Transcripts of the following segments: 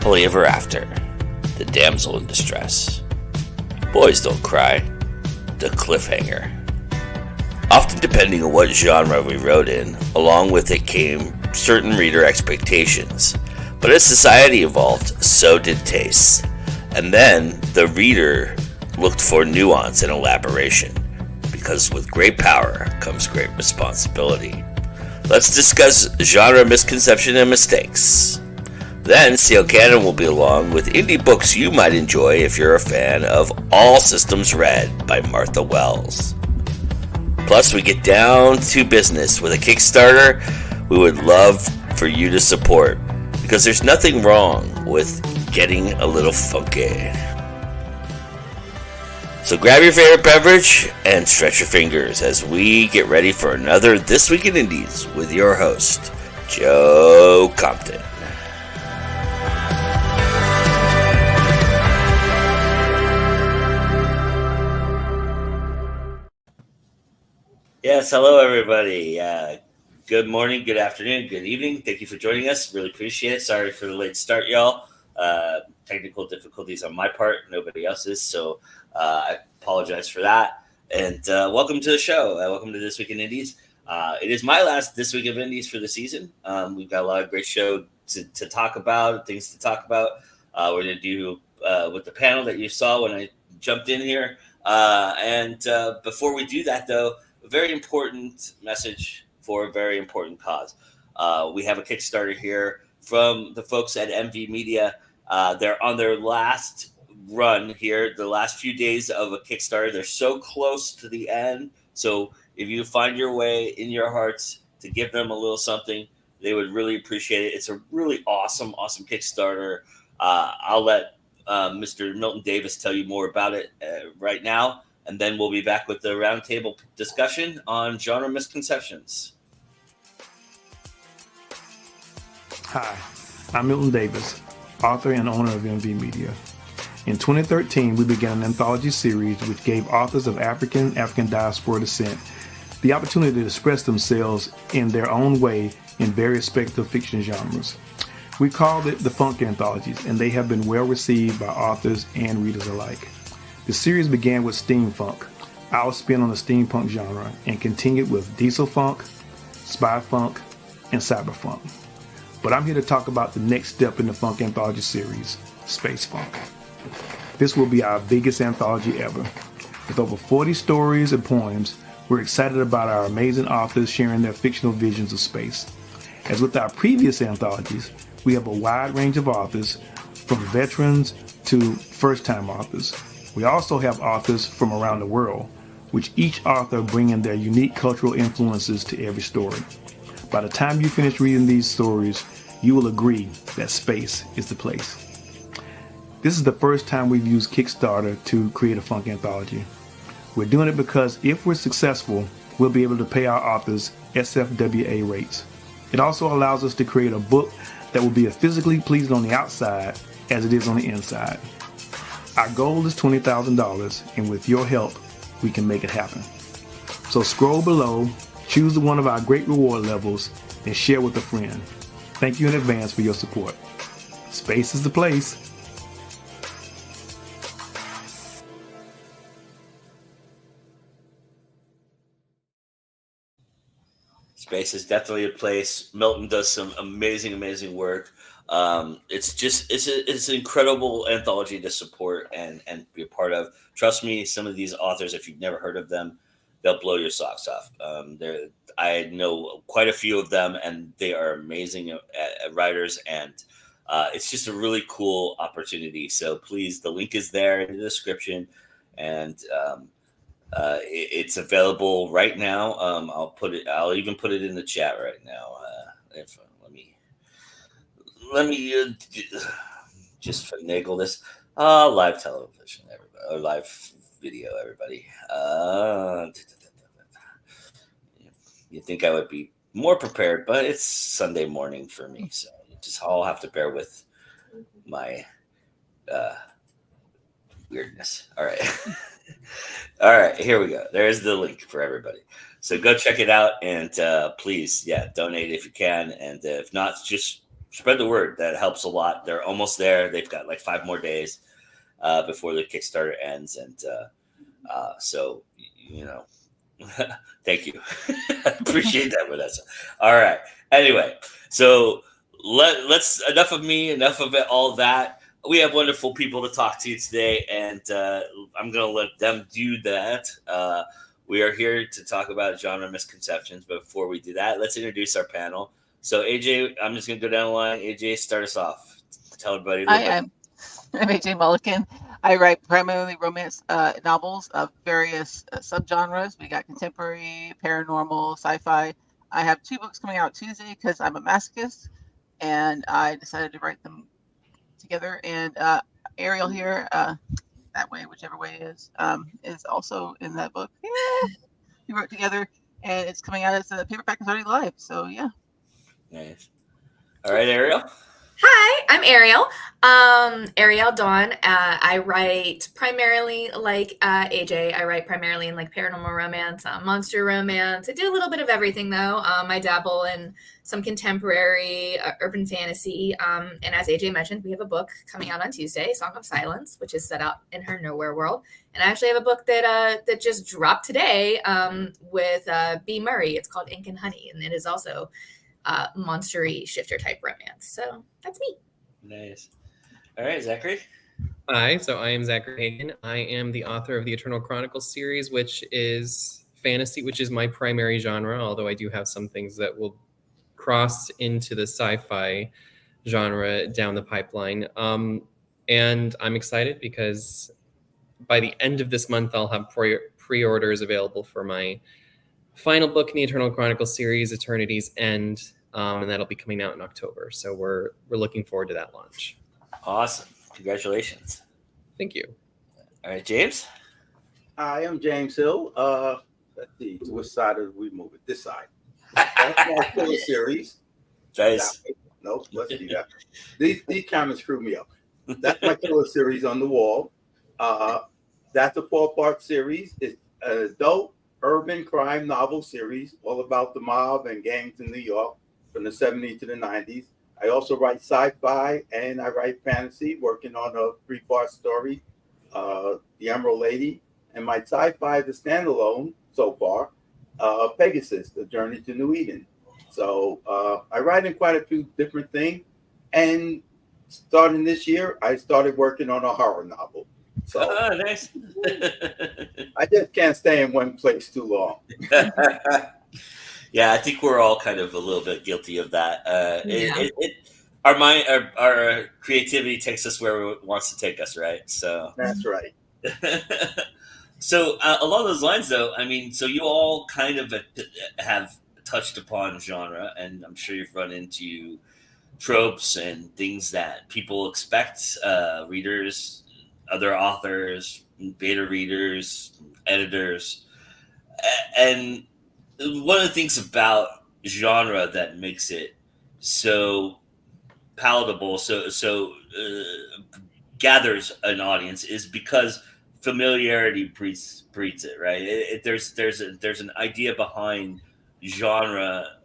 happily ever after, the damsel in distress, boys don't cry, the cliffhanger. Often depending on what genre we wrote in, along with it came certain reader expectations. But as society evolved, so did tastes. And then the reader looked for nuance and elaboration, because with great power comes great responsibility. Let's discuss genre misconception and mistakes. Then Seal Cannon will be along with indie books you might enjoy if you're a fan of All Systems Red by Martha Wells. Plus, we get down to business with a Kickstarter we would love for you to support, because there's nothing wrong with getting a little funky. So grab your favorite beverage and stretch your fingers as we get ready for another This Week in Indies with your host, Joe Compton. Yes, hello everybody. Good morning, good afternoon, good evening. Thank you for joining us. Really appreciate it. Sorry for the late start, y'all. Technical difficulties on my part, nobody else's. So I apologize for that. And welcome to the show. Welcome to This Week in Indies. It is my last This Week of Indies for the season. We've got a lot of great show to talk about, things to talk about. We're going to do with the panel that you saw when I jumped in here. And before we do that, though, a very important message for a very important cause. We have a Kickstarter here from the folks at MVMedia. They're on their last run here, the last few days of a Kickstarter. They're so close to the end. So if you find your way in your hearts to give them a little something, they would really appreciate it. It's a really awesome Kickstarter. I'll let Mr. Milton Davis tell you more about it right now. And then we'll be back with the roundtable discussion on genre misconceptions. Hi, I'm Milton Davis, author and owner of MVMedia. In 2013, we began an anthology series which gave authors of African diaspora descent the opportunity to express themselves in their own way in various speculative fiction genres. We called it the Funk Anthologies, and they have been well received by authors and readers alike. The series began with steampunk, our spin on the steampunk genre, and continued with diesel funk, spy funk, and cyberfunk. But I'm here to talk about the next step in the Funk Anthology series, Space Funk. This will be our biggest anthology ever. With over 40 stories and poems, we're excited about our amazing authors sharing their fictional visions of space. As with our previous anthologies, we have a wide range of authors, from veterans to first-time authors. We also have authors from around the world, which each author bringing their unique cultural influences to every story. By the time you finish reading these stories, you will agree that space is the place. This is the first time we've used Kickstarter to create a Funk Anthology. We're doing it because if we're successful, we'll be able to pay our authors SFWA rates. It also allows us to create a book that will be as physically pleasing on the outside as it is on the inside. Our goal is $20,000, and with your help, we can make it happen. So scroll below, choose one of our great reward levels, and share with a friend. Thank you in advance for your support. Space is the place. Space is definitely a place. Milton does some amazing work. It's an incredible anthology to support and be a part of. Trust me, some of these authors, if you've never heard of them, they'll blow your socks off. I know quite a few of them, and they are amazing at writers, and it's just a really cool opportunity. So please, the link is there in the description, and it's available right now. I'll even put it in the chat right now. Let me just finagle this. Live television, everybody, or live video, everybody. You think I would be more prepared, but it's Sunday morning for me, so you just all have to bear with my weirdness. All right. All right, here we go. There's the link for everybody. So go check it out, and please, donate if you can, and if not, just spread the word. That helps a lot. They're almost there. They've got like 5 more days before the Kickstarter ends, and so thank you. I appreciate that, Vanessa. All right. Anyway, so let's enough of me, enough of it, all that. We have wonderful people to talk to today, and I'm going to let them do that. We are here to talk about genre misconceptions, but before we do that, let's introduce our panel. So, AJ, I'm just going to go down the line. AJ, start us off. Tell everybody. I'm AJ Mulligan. I write primarily romance novels of various subgenres. We got contemporary, paranormal, sci-fi. I have 2 books coming out Tuesday because I'm a masochist, and I decided to write them together. And Ariel here, that way, whichever way is also in that book. Yeah, we wrote together, and it's coming out as a paperback is already live. So yeah. Nice. All right, Ariel. Hi, I'm Ariel. Ariel Dawn. I write primarily like AJ. I write primarily in like paranormal romance, monster romance. I do a little bit of everything though. I dabble in some contemporary urban fantasy. And as AJ mentioned, we have a book coming out on Tuesday, Song of Silence, which is set up in her nowhere world. And I actually have a book that just dropped today with B. Murray. It's called Ink and Honey, and it is also monstery shifter type romance. So that's me. Nice. All right, Zachary. Hi, so I am Zachary Hagan. I am the author of the Eternal Chronicles series, which is fantasy, which is my primary genre, although I do have some things that will cross into the sci-fi genre down the pipeline. And I'm excited because by the end of this month, I'll have pre-orders available for my final book in the Eternal Chronicles series, Eternity's End, and that'll be coming out in October. So we're looking forward to that launch. Awesome. Congratulations. Thank you. All right, James. I am James Hill. Let's see, to which side do we move it? This side. That's my killer series. Nice. No, let's do that. These cameras screw me up. That's my killer series on the wall. That's a 4-part series. It's an adult urban crime novel series all about the mob and gangs in New York from the 70s to the 90s. I also write sci-fi and I write fantasy, working on a 3-part story, The Emerald Lady. And my sci-fi is a standalone so far, Pegasus, The Journey to New Eden. So I write in quite a few different things. And starting this year, I started working on a horror novel. So nice. I just can't stay in one place too long. Yeah, I think we're all kind of a little bit guilty of that. Our creativity takes us where it wants to take us, right? So That's right. So along those lines, though, I mean, so you all kind of have touched upon genre, and I'm sure you've run into tropes and things that people expect readers, other authors, beta readers, editors. And one of the things about genre that makes it so palatable, so gathers an audience, is because familiarity breeds it, right? There's an idea behind genre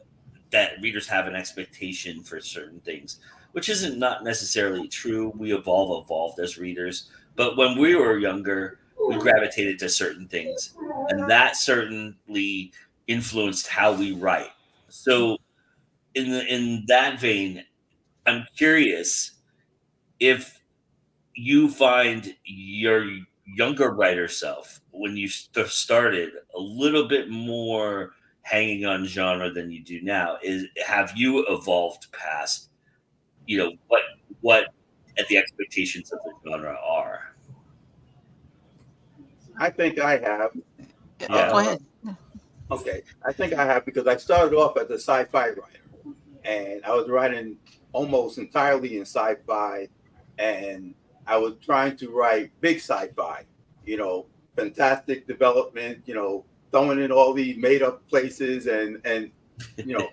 that readers have an expectation for certain things, which isn't not necessarily true. We evolved as readers, but when we were younger, we gravitated to certain things, and that certainly influenced how we write. So in that vein, I'm curious if you find your younger writer self, when you started, a little bit more hanging on genre than you do now. Have you evolved past, what at the expectations of the genre are? I think I have. Yeah. Go ahead. Okay, I think I have, because I started off as a sci-fi writer, and I was writing almost entirely in sci-fi, and I was trying to write big sci-fi, fantastic development, throwing in all these made-up places and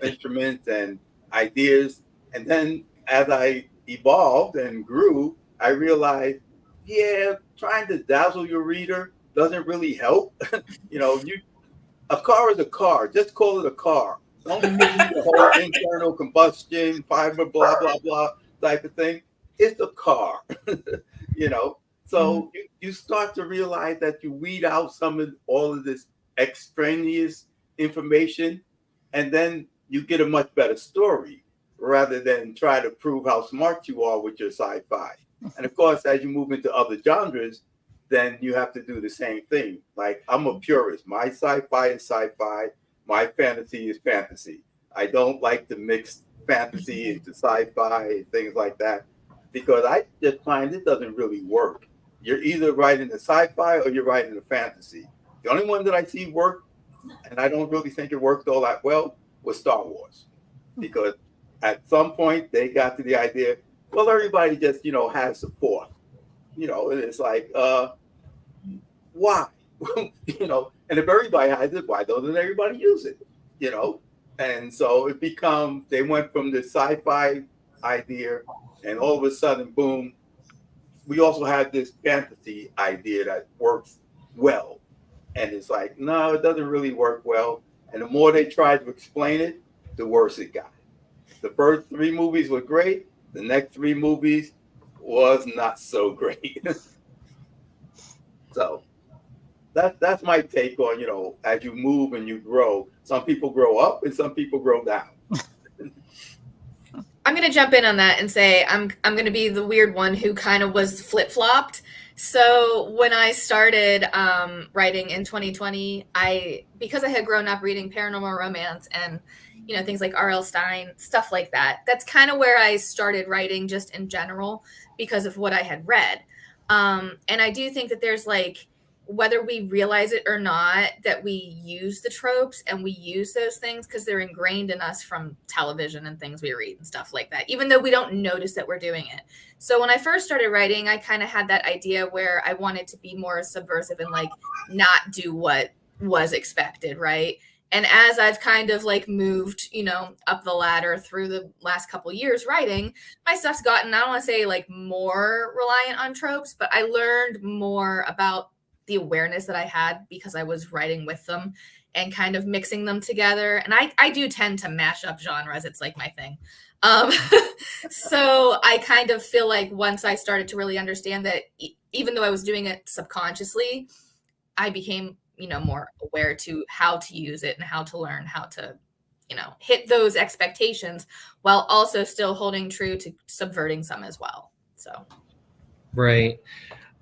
instruments and ideas. And then as I evolved and grew, I realized, trying to dazzle your reader doesn't really help. A car is a car. Just call it a car. Don't give me the whole internal combustion, fiber, blah, blah, blah type of thing. It's the car, you know. So you start to realize that you weed out all of this extraneous information, and then you get a much better story rather than try to prove how smart you are with your sci-fi. And of course, as you move into other genres, then you have to do the same thing. Like, I'm a purist. My sci-fi is sci-fi. My fantasy is fantasy. I don't like to mix fantasy into sci-fi and things like that, because I just find it doesn't really work. You're either writing a sci-fi or you're writing a fantasy. The only one that I see work, and I don't really think it worked all that well, was Star Wars. Because at some point they got to the idea, well, everybody just, has support. And it's like, why? And if everybody has it, why doesn't everybody use it? And so they went from the sci-fi idea, and all of a sudden, boom, we also had this fantasy idea that works well. And it's like, no, it doesn't really work well. And the more they tried to explain it, the worse it got. The first 3 movies were great. The next 3 movies was not so great. So that's my take on, as you move and you grow, some people grow up and some people grow down. I'm going to jump in on that and say I'm going to be the weird one who kind of was flip-flopped. So when I started writing in 2020, because I had grown up reading paranormal romance and things like R.L. Stine, stuff like that. That's kind of where I started writing just in general because of what I had read. And I do think that there's whether we realize it or not, that we use the tropes and we use those things because they're ingrained in us from television and things we read and stuff like that, even though we don't notice that we're doing it. So when I first started writing, I kind of had that idea where I wanted to be more subversive and not do what was expected, right? And as I've kind of moved, up the ladder through the last couple of years writing, my stuff's gotten, I don't want to say more reliant on tropes, but I learned more about the awareness that I had because I was writing with them and kind of mixing them together. And I do tend to mash up genres. It's my thing. So I kind of feel like once I started to really understand that even though I was doing it subconsciously, I became, more aware to how to use it and how to learn how to, hit those expectations while also still holding true to subverting some as well. So. Right.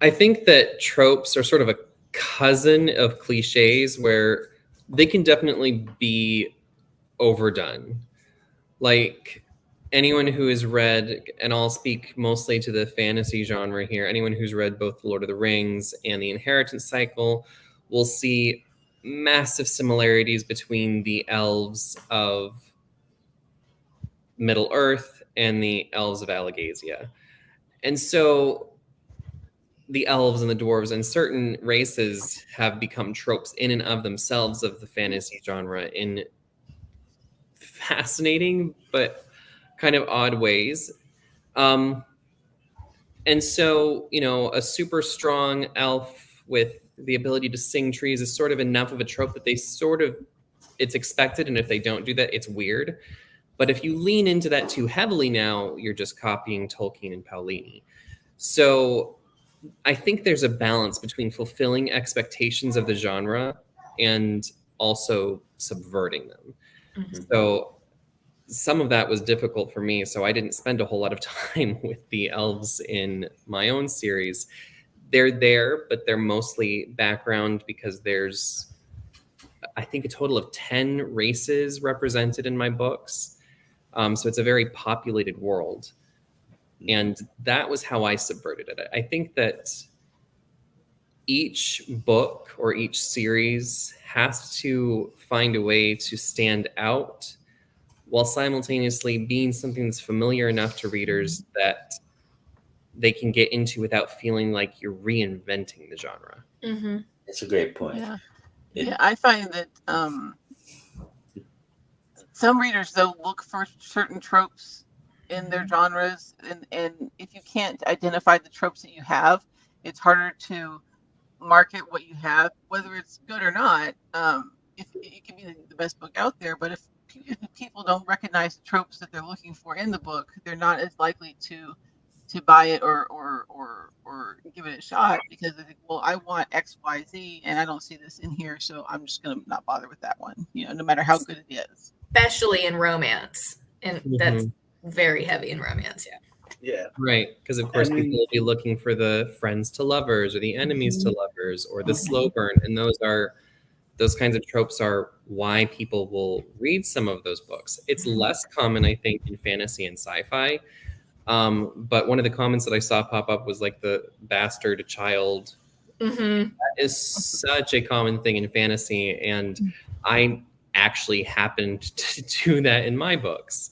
I think that tropes are sort of a cousin of cliches where they can definitely be overdone. Anyone who has read, and I'll speak mostly to the fantasy genre here, anyone who's read both The Lord of the Rings and The Inheritance Cycle will see massive similarities between the elves of Middle Earth and the elves of Alagasia. And so the elves and the dwarves and certain races have become tropes in and of themselves of the fantasy genre in fascinating but kind of odd ways. And so, a super strong elf with the ability to sing trees is sort of enough of a trope that it's expected. And if they don't do that, it's weird. But if you lean into that too heavily now, you're just copying Tolkien and Paolini. So I think there's a balance between fulfilling expectations of the genre and also subverting them. Mm-hmm. So some of that was difficult for me. So I didn't spend a whole lot of time with the elves in my own series. They're there, but they're mostly background because there's, I think, a total of 10 races represented in my books. So it's a very populated world. And that was how I subverted it. I think that each book or each series has to find a way to stand out while simultaneously being something that's familiar enough to readers that they can get into without feeling like you're reinventing the genre. Mm-hmm. It's a great point. Yeah, I find that some readers, though, look for certain tropes in their genres, and if you can't identify the tropes that you have, it's harder to market what you have, whether it's good or not. If it can be the best book out there, but if people don't recognize the tropes that they're looking for in the book, they're not as likely to buy it or give it a shot, because they think, well, I want XYZ and I don't see this in here, so I'm just gonna not bother with that one, no matter how good it is. Especially in romance, and that's very heavy in romance. Yeah. Right, because of course people will be looking for the friends to lovers or the enemies to lovers or the slow burn, and those kinds of tropes are why people will read some of those books. It's less common, I think, in fantasy and sci-fi. But one of the comments that I saw pop up was like the bastard child. That is such a common thing in fantasy, and I actually happened to do that in my books.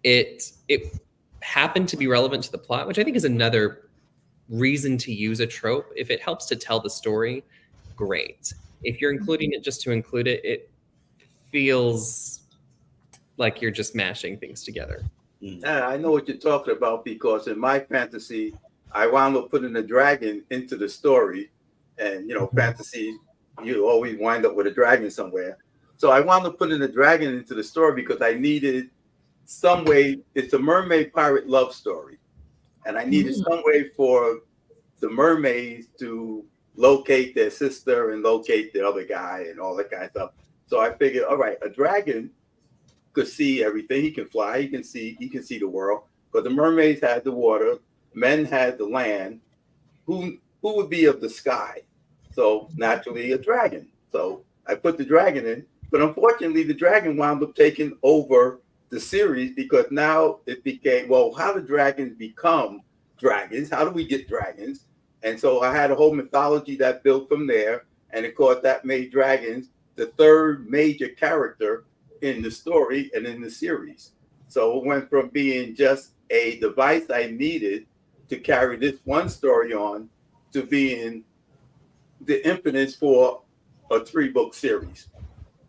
It happened to be relevant to the plot, which I think is another reason to use a trope. If it helps to tell the story, great. If you're including it just to include it, it feels like you're just mashing things together. Yeah, I know what you're talking about, because in my fantasy, I wound up putting a dragon into the story. And, fantasy, you always wind up with a dragon somewhere. So I wound up putting a dragon into the story because I needed some way. It's a mermaid pirate love story. And I needed some way for the mermaids to locate their sister and locate the other guy and all that kind of stuff. So I figured, all right, a dragon could see everything. He can fly. He can see the world. But the mermaids had the water. Men had the land. Who would be of the sky? So naturally, a dragon. So I put the dragon in. But unfortunately, the dragon wound up taking over the series, because now it became, well, how do dragons become dragons? How do we get dragons? And so I had a whole mythology that built from there. And of course, that made dragons the third major character in the story and in the series. So it went from being just a device I needed to carry this one story on to being the impetus for a 3-book series.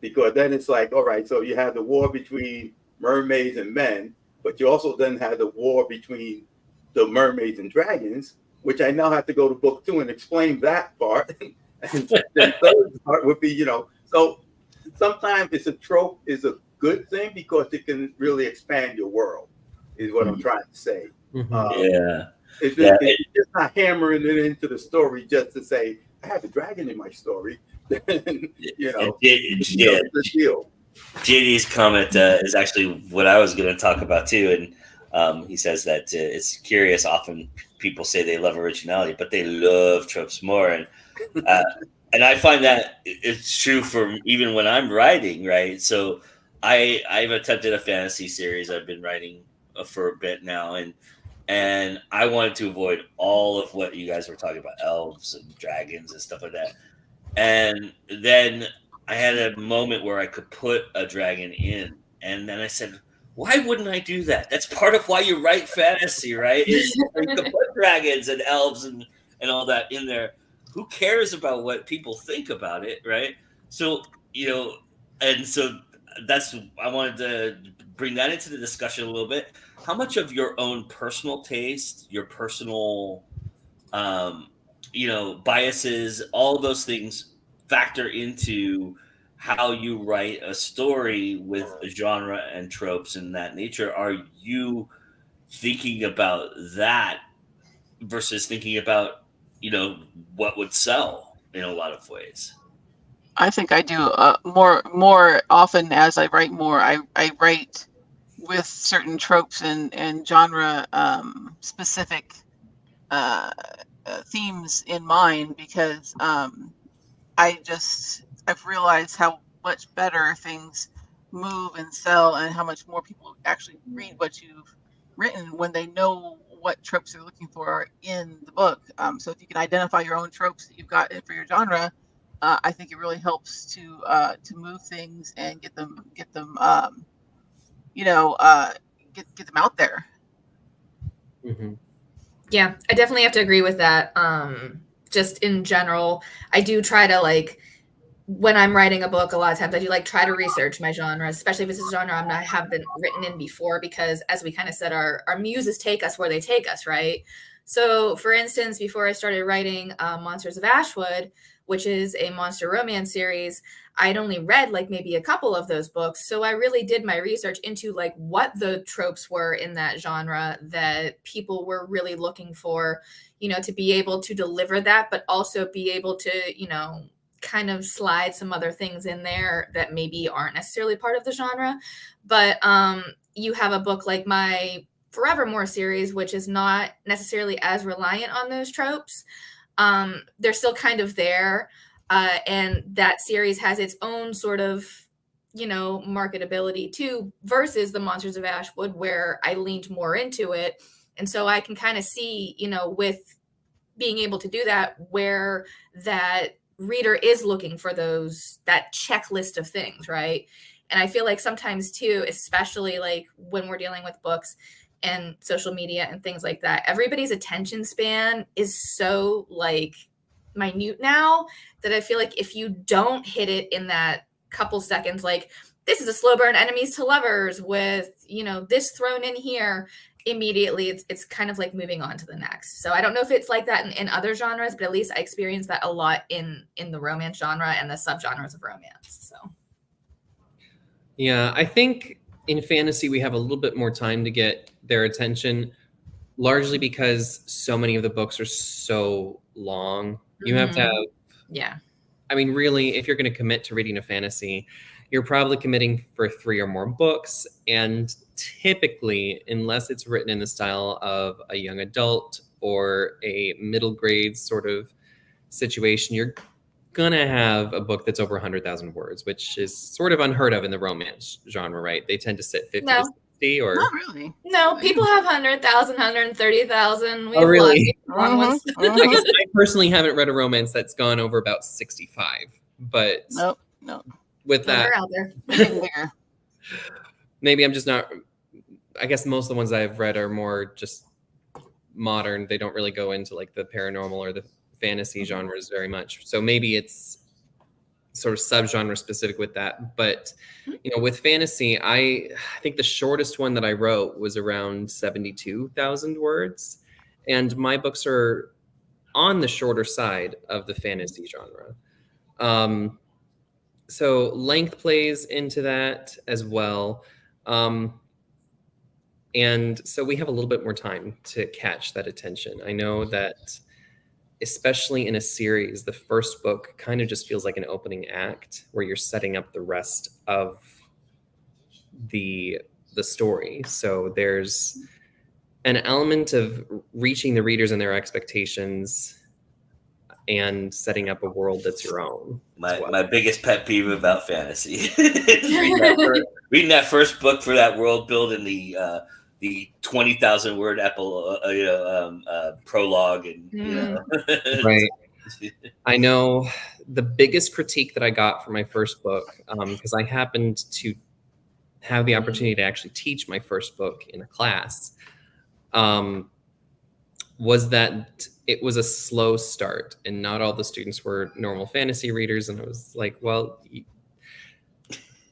Because then it's like, all right, so you have the war between mermaids and men, but you also then have the war between the mermaids and dragons, which I now have to go to book 2 and explain that part. And the third part would be, so sometimes it's a trope is a good thing because it can really expand your world, is what I'm trying to say. It's just not hammering it into the story just to say, I have a dragon in my story. JD's comment is actually what I was going to talk about too. And he says that it's curious. Often people say they love originality, but they love tropes more. And I find that it's true for even when I'm writing, right? So I've attempted a fantasy series. I've been writing for a bit now, and I wanted to avoid all of what you guys were talking about, elves and dragons and stuff like that. And then I had a moment where I could put a dragon in, and then I said, why wouldn't I do that? That's part of why you write fantasy, right? Is you can put dragons and elves and all that in there. Who cares about what people think about it, right? So, and so that's, I wanted to bring that into the discussion a little bit. How much of your own personal taste, your personal, biases, all of those things factor into how you write a story with genre and tropes and that nature? Are you thinking about that versus thinking about, what would sell in a lot of ways? I think I do more often as I write more. I write with certain tropes and genre specific themes in mind, because I've realized how much better things move and sell, and how much more people actually read what you've written when they know what tropes they're looking for in the book. So if you can identify your own tropes that you've got for your genre, I think it really helps to move things and get them get them out there. Yeah, I definitely have to agree with that. Just in general, I do try to when I'm writing a book, a lot of times I do try to research my genre, especially if it's a genre I haven't written in before, because as we kind of said, our muses take us where they take us, right? So for instance, before I started writing Monsters of Ashwood, which is a monster romance series, I'd only read like maybe a couple of those books. So I really did my research into like what the tropes were in that genre that people were really looking for, to be able to deliver that, but also be able to, kind of slide some other things in there that maybe aren't necessarily part of the genre. But you have a book like my Forevermore series, which is not necessarily as reliant on those tropes. They're still kind of there. And that series has its own sort of, marketability too, versus the Monsters of Ashwood, where I leaned more into it. And so I can kind of see, with being able to do that, where that reader is looking for that checklist of things, right? And I feel like sometimes too, especially like when we're dealing with books and social media and things like that, everybody's attention span is so like minute now that I feel like if you don't hit it in that couple seconds, like this is a slow burn enemies to lovers with, this thrown in here, immediately it's kind of like moving on to the next. So I don't know if it's like that in other genres, but at least I experienced that a lot in the romance genre and the subgenres of romance. So yeah, I think in fantasy we have a little bit more time to get their attention, largely because so many of the books are so long. You have to have, I mean, really, if you're going to commit to reading a fantasy, you're probably committing for 3 or more books. And typically, unless it's written in the style of a young adult or a middle grade sort of situation, you're going to have a book that's over 100,000 words, which is sort of unheard of in the romance genre, right? They tend to sit 50 to 60 or... Not really. No, people have 100,000, 130,000. Oh, really? Ones. I guess I personally haven't read a romance that's gone over about 65, but no. With that, out there. Maybe I'm just not. I guess most of the ones I've read are more just modern. They don't really go into like the paranormal or the fantasy genres very much. So maybe it's sort of subgenre specific with that. But with fantasy, I think the shortest one that I wrote was around 72,000 words, and my books are on the shorter side of the fantasy genre. So length plays into that as well. And so we have a little bit more time to catch that attention. I know that especially in a series, the first book kind of just feels like an opening act where you're setting up the rest of the story. So there's an element of reaching the readers and their expectations and setting up a world that's your own. My biggest pet peeve about fantasy reading that first book for that world build and the 20,000 word prologue and right. I know the biggest critique that I got for my first book, because I happened to have the opportunity to actually teach my first book in a class, was that it was a slow start and not all the students were normal fantasy readers. And I was like, well,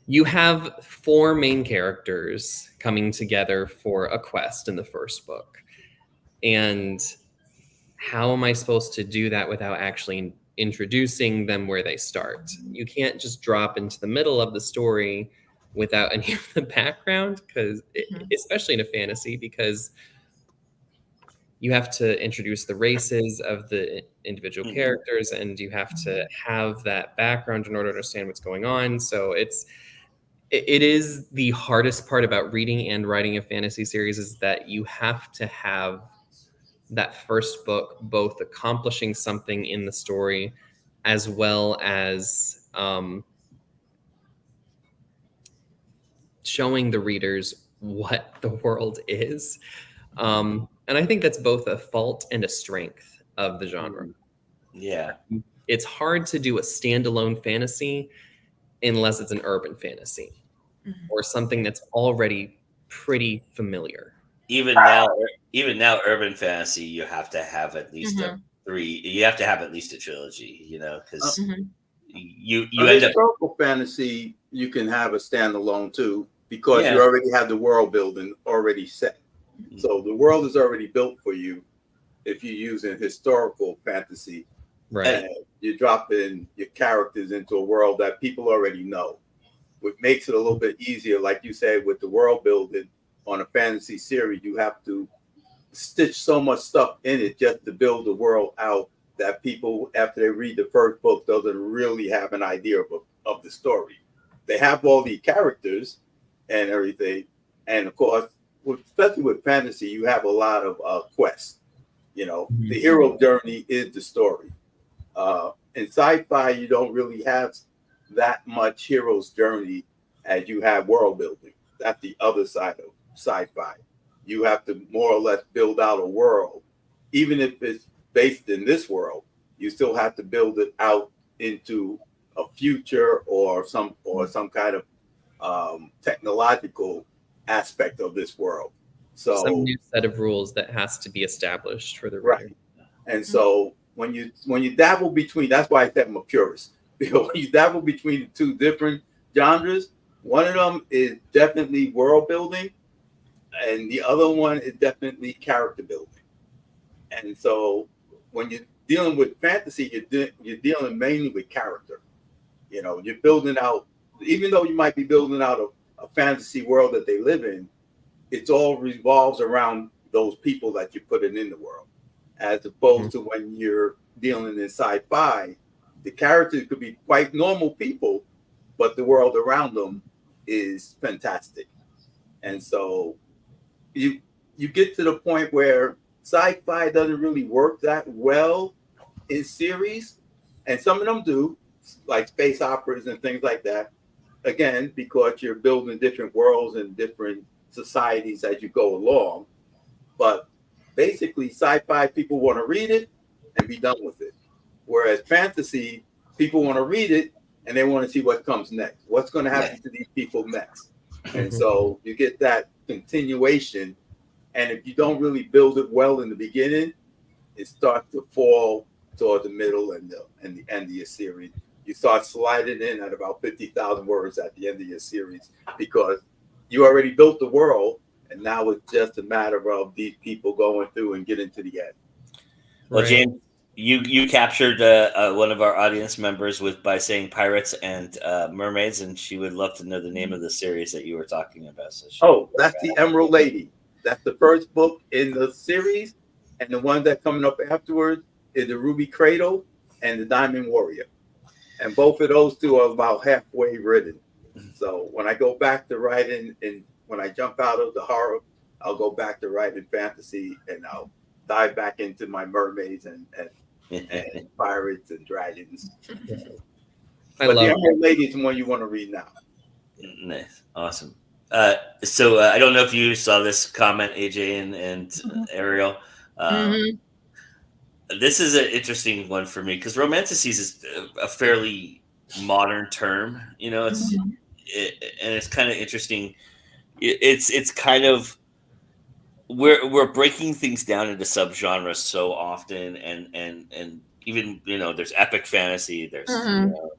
you have 4 main characters coming together for a quest in the first book. And how am I supposed to do that without actually introducing them where they start? You can't just drop into the middle of the story without any of the background, because especially in a fantasy, because you have to introduce the races of the individual characters, and you have to have that background in order to understand what's going on. So it is the hardest part about reading and writing a fantasy series, is that you have to have that first book both accomplishing something in the story as well as showing the readers what the world is. And I think that's both a fault and a strength of the genre. Yeah. It's hard to do a standalone fantasy unless it's an urban fantasy or something that's already pretty familiar. Even now, urban fantasy, you have to have at least you have to have at least a trilogy, because you end up... Historical fantasy, you can have a standalone too, because you already have the world building already set. So the world is already built for you if you're using historical fantasy. Right. And you're dropping your characters into a world that people already know, which makes it a little bit easier. Like you said, with the world building on a fantasy series, you have to stitch so much stuff in it just to build the world out that people, after they read the first book, doesn't really have an idea of the story. They have all the characters and everything. And of course, especially with fantasy, you have a lot of quests. The hero journey is the story. In sci-fi, you don't really have that much hero's journey as you have world building. That's the other side of sci-fi. You have to more or less build out a world. Even if it's based in this world, you still have to build it out into a future or some kind of technological aspect of this world. So some new set of rules that has to be established for the reader. right. And so when you dabble between, that's why I said I'm a purist. Because when you dabble between the two different genres, one of them is definitely world building, and the other one is definitely character building. And so when you're dealing with fantasy, you're dealing mainly with character. You're building out, even though you might be building out a fantasy world that they live in, it all revolves around those people that you're putting in the world. As opposed to when you're dealing in sci-fi, the characters could be quite normal people, but the world around them is fantastic. And so you get to the point where sci-fi doesn't really work that well in series, and some of them do, like space operas and things like that. Again, because you're building different worlds and different societies as you go along. But basically, sci-fi, people want to read it and be done with it. Whereas fantasy, people want to read it and they want to see what comes next. What's going to happen to these people next? And so you get that continuation. And if you don't really build it well in the beginning, it starts to fall toward the middle and the end of your series. You start sliding in at about 50,000 words at the end of your series because you already built the world. And now it's just a matter of these people going through and getting to the end. Well, James, you captured one of our audience members by saying pirates and mermaids, and she would love to know the name of the series that you were talking about. So that's the Emerald Lady. That's the first book in the series, and the one that's coming up afterwards is the Ruby Cradle and the Diamond Warrior. And both of those two are about halfway written. So when I go back to writing, and when I jump out of the horror, I'll go back to writing fantasy, and I'll dive back into my mermaids and pirates and dragons. But the Emerald Lady is the one you want to read now. Nice, awesome. So I don't know if you saw this comment, AJ and Ariel. This is an interesting one for me because romantices is a fairly modern term. It's and it's kind of interesting. It's kind of we're breaking things down into subgenres so often, and even there's epic fantasy. There's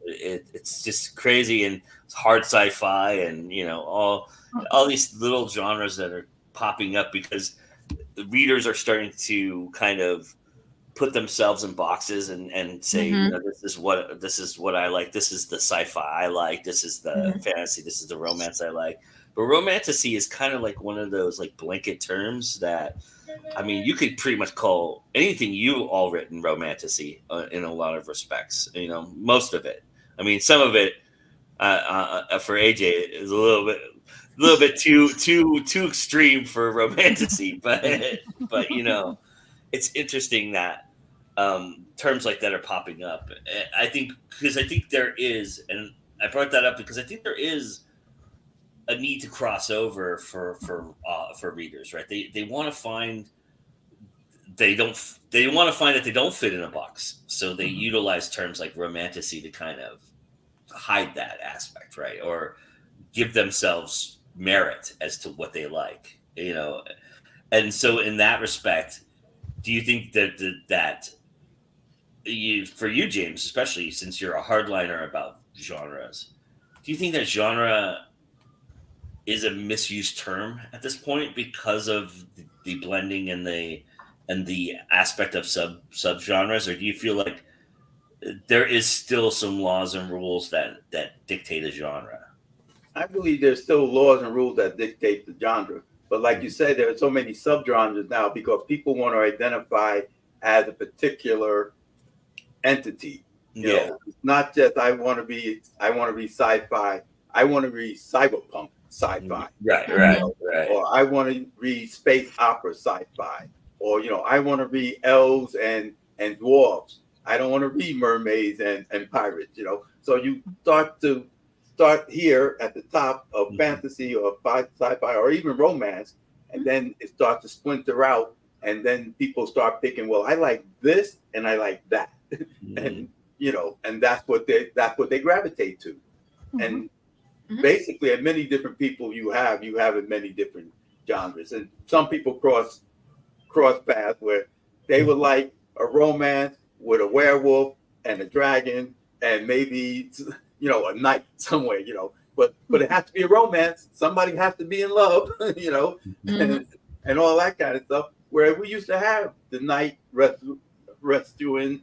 it's just crazy, and it's hard sci-fi, and all these little genres that are popping up because the readers are starting to kind of put themselves in boxes and say, this is what I like. This is the sci-fi I like. This is the fantasy. This is the romance I like. But romantasy is kind of like one of those like blanket terms that, I mean, you could pretty much call anything you all written romantasy in a lot of respects. Most of it. I mean, some of it for AJ is a little bit too extreme for romantasy, but it's interesting that terms like that are popping up. I think there is, and I brought that up because I think there is a need to cross over for readers, right? They want to find they want to find that they don't fit in a box, so they utilize terms like romantasy to kind of hide that aspect, right? Or give themselves merit as to what they like, And so, in that respect, do you think that for you, James, especially since you're a hardliner about genres, do you think that genre is a misused term at this point because of the blending and the aspect of subgenres, or do you feel like there is still some laws and rules that dictate a genre. I believe there's still laws and rules that dictate the genre. But like you said, there are so many subgenres now because people want to identify as a particular entity. You know, it's not just I want to be sci-fi. I want to read cyberpunk sci-fi. Right. Or I want to read space opera sci-fi. Or, you know, I want to read elves and dwarves. I don't want to read mermaids and pirates, you know. So you start here at the top of fantasy or sci-fi or even romance, and then it starts to splinter out, and then people start picking, well, I like this and I like that. And you know, and that's what they gravitate to. And basically at many different people you have in many different genres. And some people cross paths where they would like a romance with a werewolf and a dragon and maybe, you know, a knight somewhere, you know, but it has to be a romance. Somebody has to be in love, you know, and all that kind of stuff. Where we used to have the knight rescuing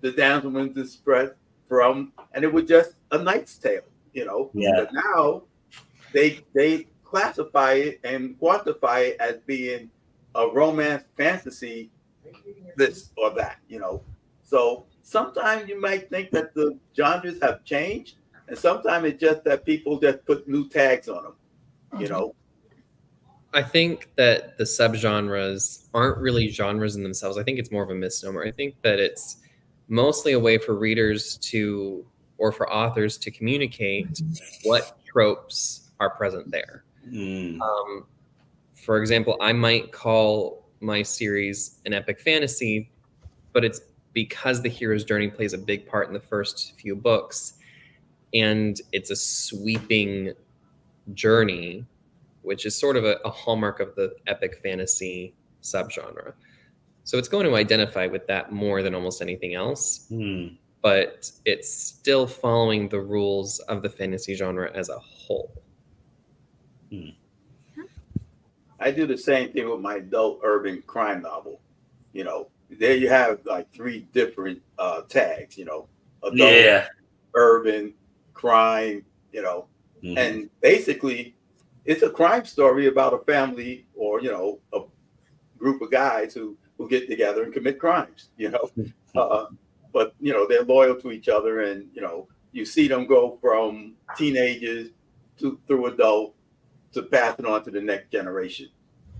the damsel in distress from, and it was just a knight's tale, you know. But now they classify it and quantify it as being a romance fantasy, this or that, you know. So sometimes you might think that the genres have changed, and sometimes it's just that people just put new tags on them, you know. I think that the subgenres aren't really genres in themselves. I think it's more of a misnomer. I think that it's mostly a way for readers to, or for authors to communicate what tropes are present there. For example, I might call my series an epic fantasy, but it's because the hero's journey plays a big part in the first few books, and it's a sweeping journey, which is sort of a hallmark of the epic fantasy subgenre. So it's going to identify with that more than almost anything else, but it's still following the rules of the fantasy genre as a whole. I do the same thing with my adult urban crime novel. You know, there you have like 3 different tags, you know, adult, urban, crime, you know, and basically it's a crime story about a family or, you know, a group of guys who get together and commit crimes, you know, but, you know, they're loyal to each other, and, you know, you see them go from teenagers through adult to pass it on to the next generation.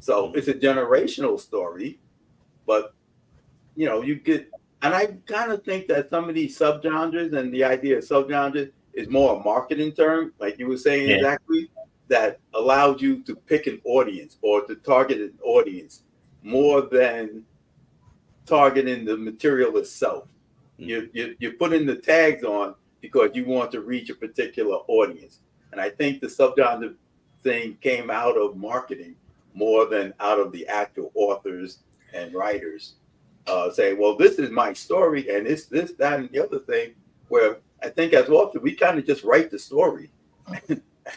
So it's a generational story, but, you know, you get, and I kind of think that some of these subgenres and the idea of subgenres is more a marketing term, like you were saying exactly, that allows you to pick an audience or to target an audience more than targeting the material itself. You're putting the tags on because you want to reach a particular audience. And I think the subgenre thing came out of marketing more than out of the actual authors and writers saying, well, this is my story, and it's this, that, and the other thing, where I think as authors, we kind of just write the story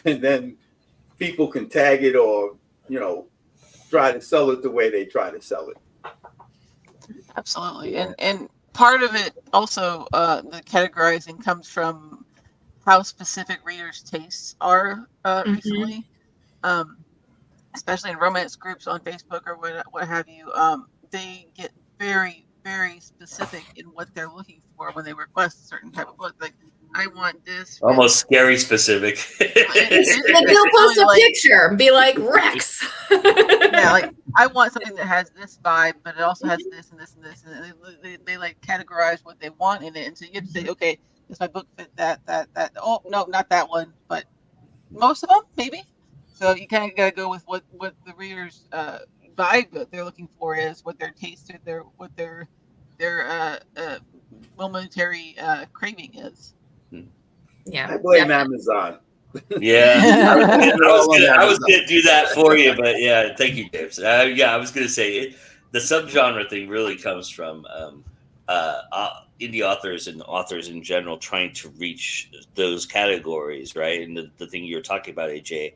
and then people can tag it or, you know, try to sell it the way they try to sell it. Absolutely. And part of it also, the categorizing comes from how specific readers' tastes are recently, especially in romance groups on Facebook or what have you. They get very, very specific in what they're looking for when they request a certain type of book. Like, I want this. Almost scary specific. Like, they'll post a picture and be like, Rex. Yeah, like, I want something that has this vibe, but it also has this and this and this. And they like categorize what they want in it. And so you have to say, okay, does my book fit that? Oh, no, not that one, but most of them, maybe. So you kind of got to go with what the reader's vibe that they're looking for is, what their taste or what their momentary craving is. Yeah, I blame Amazon. I was gonna do that for you, but yeah, thank you, James. I was gonna say the subgenre thing really comes from indie authors and authors in general trying to reach those categories, right? And the thing you were talking about, AJ,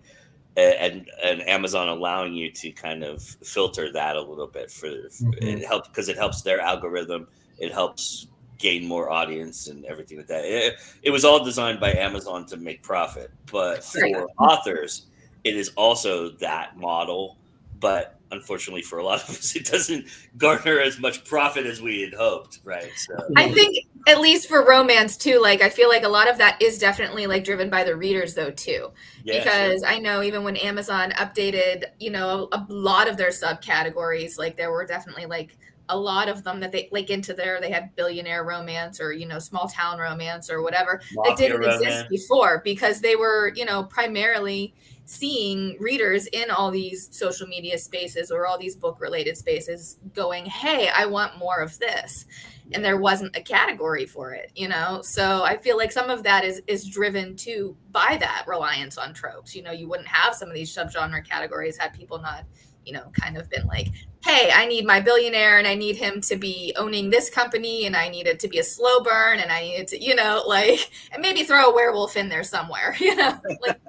and Amazon allowing you to kind of filter that a little bit for it helps because it helps their algorithm. It helps gain more audience and everything like that. It was all designed by Amazon to make profit, but for authors, it is also that model. But unfortunately, for a lot of us, it doesn't garner as much profit as we had hoped, right? So I think at least for romance too, like I feel like a lot of that is definitely like driven by the readers though too. yeah, Because sure. I know even when Amazon updated, you know, a lot of their subcategories, like there were definitely like a lot of them that they like into there. They had billionaire romance or, you know, small town romance or whatever that Mafia didn't exist romance. before because they were, you know, primarily seeing readers in all these social media spaces or all these book related spaces going, hey, I want more of this. And there wasn't a category for it, you know? So I feel like some of that is driven too by that reliance on tropes. You know, you wouldn't have some of these subgenre categories had people not, you know, kind of been like, hey, I need my billionaire and I need him to be owning this company and I need it to be a slow burn and I need it to, you know, like, and maybe throw a werewolf in there somewhere, you know? Like,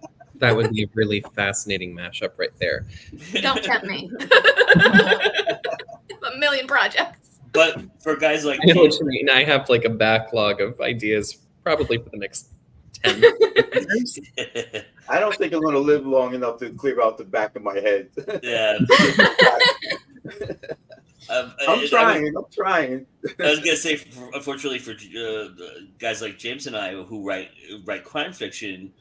That would be a really fascinating mashup right there. don't tempt me. A million projects. But for guys like I know what James, you mean. I have like a backlog of ideas probably for the next 10 years. I don't think I'm going to live long enough to clear out the back of my head. yeah. I'm trying. I'm trying. I was gonna say, unfortunately, for guys like James and I who write crime fiction,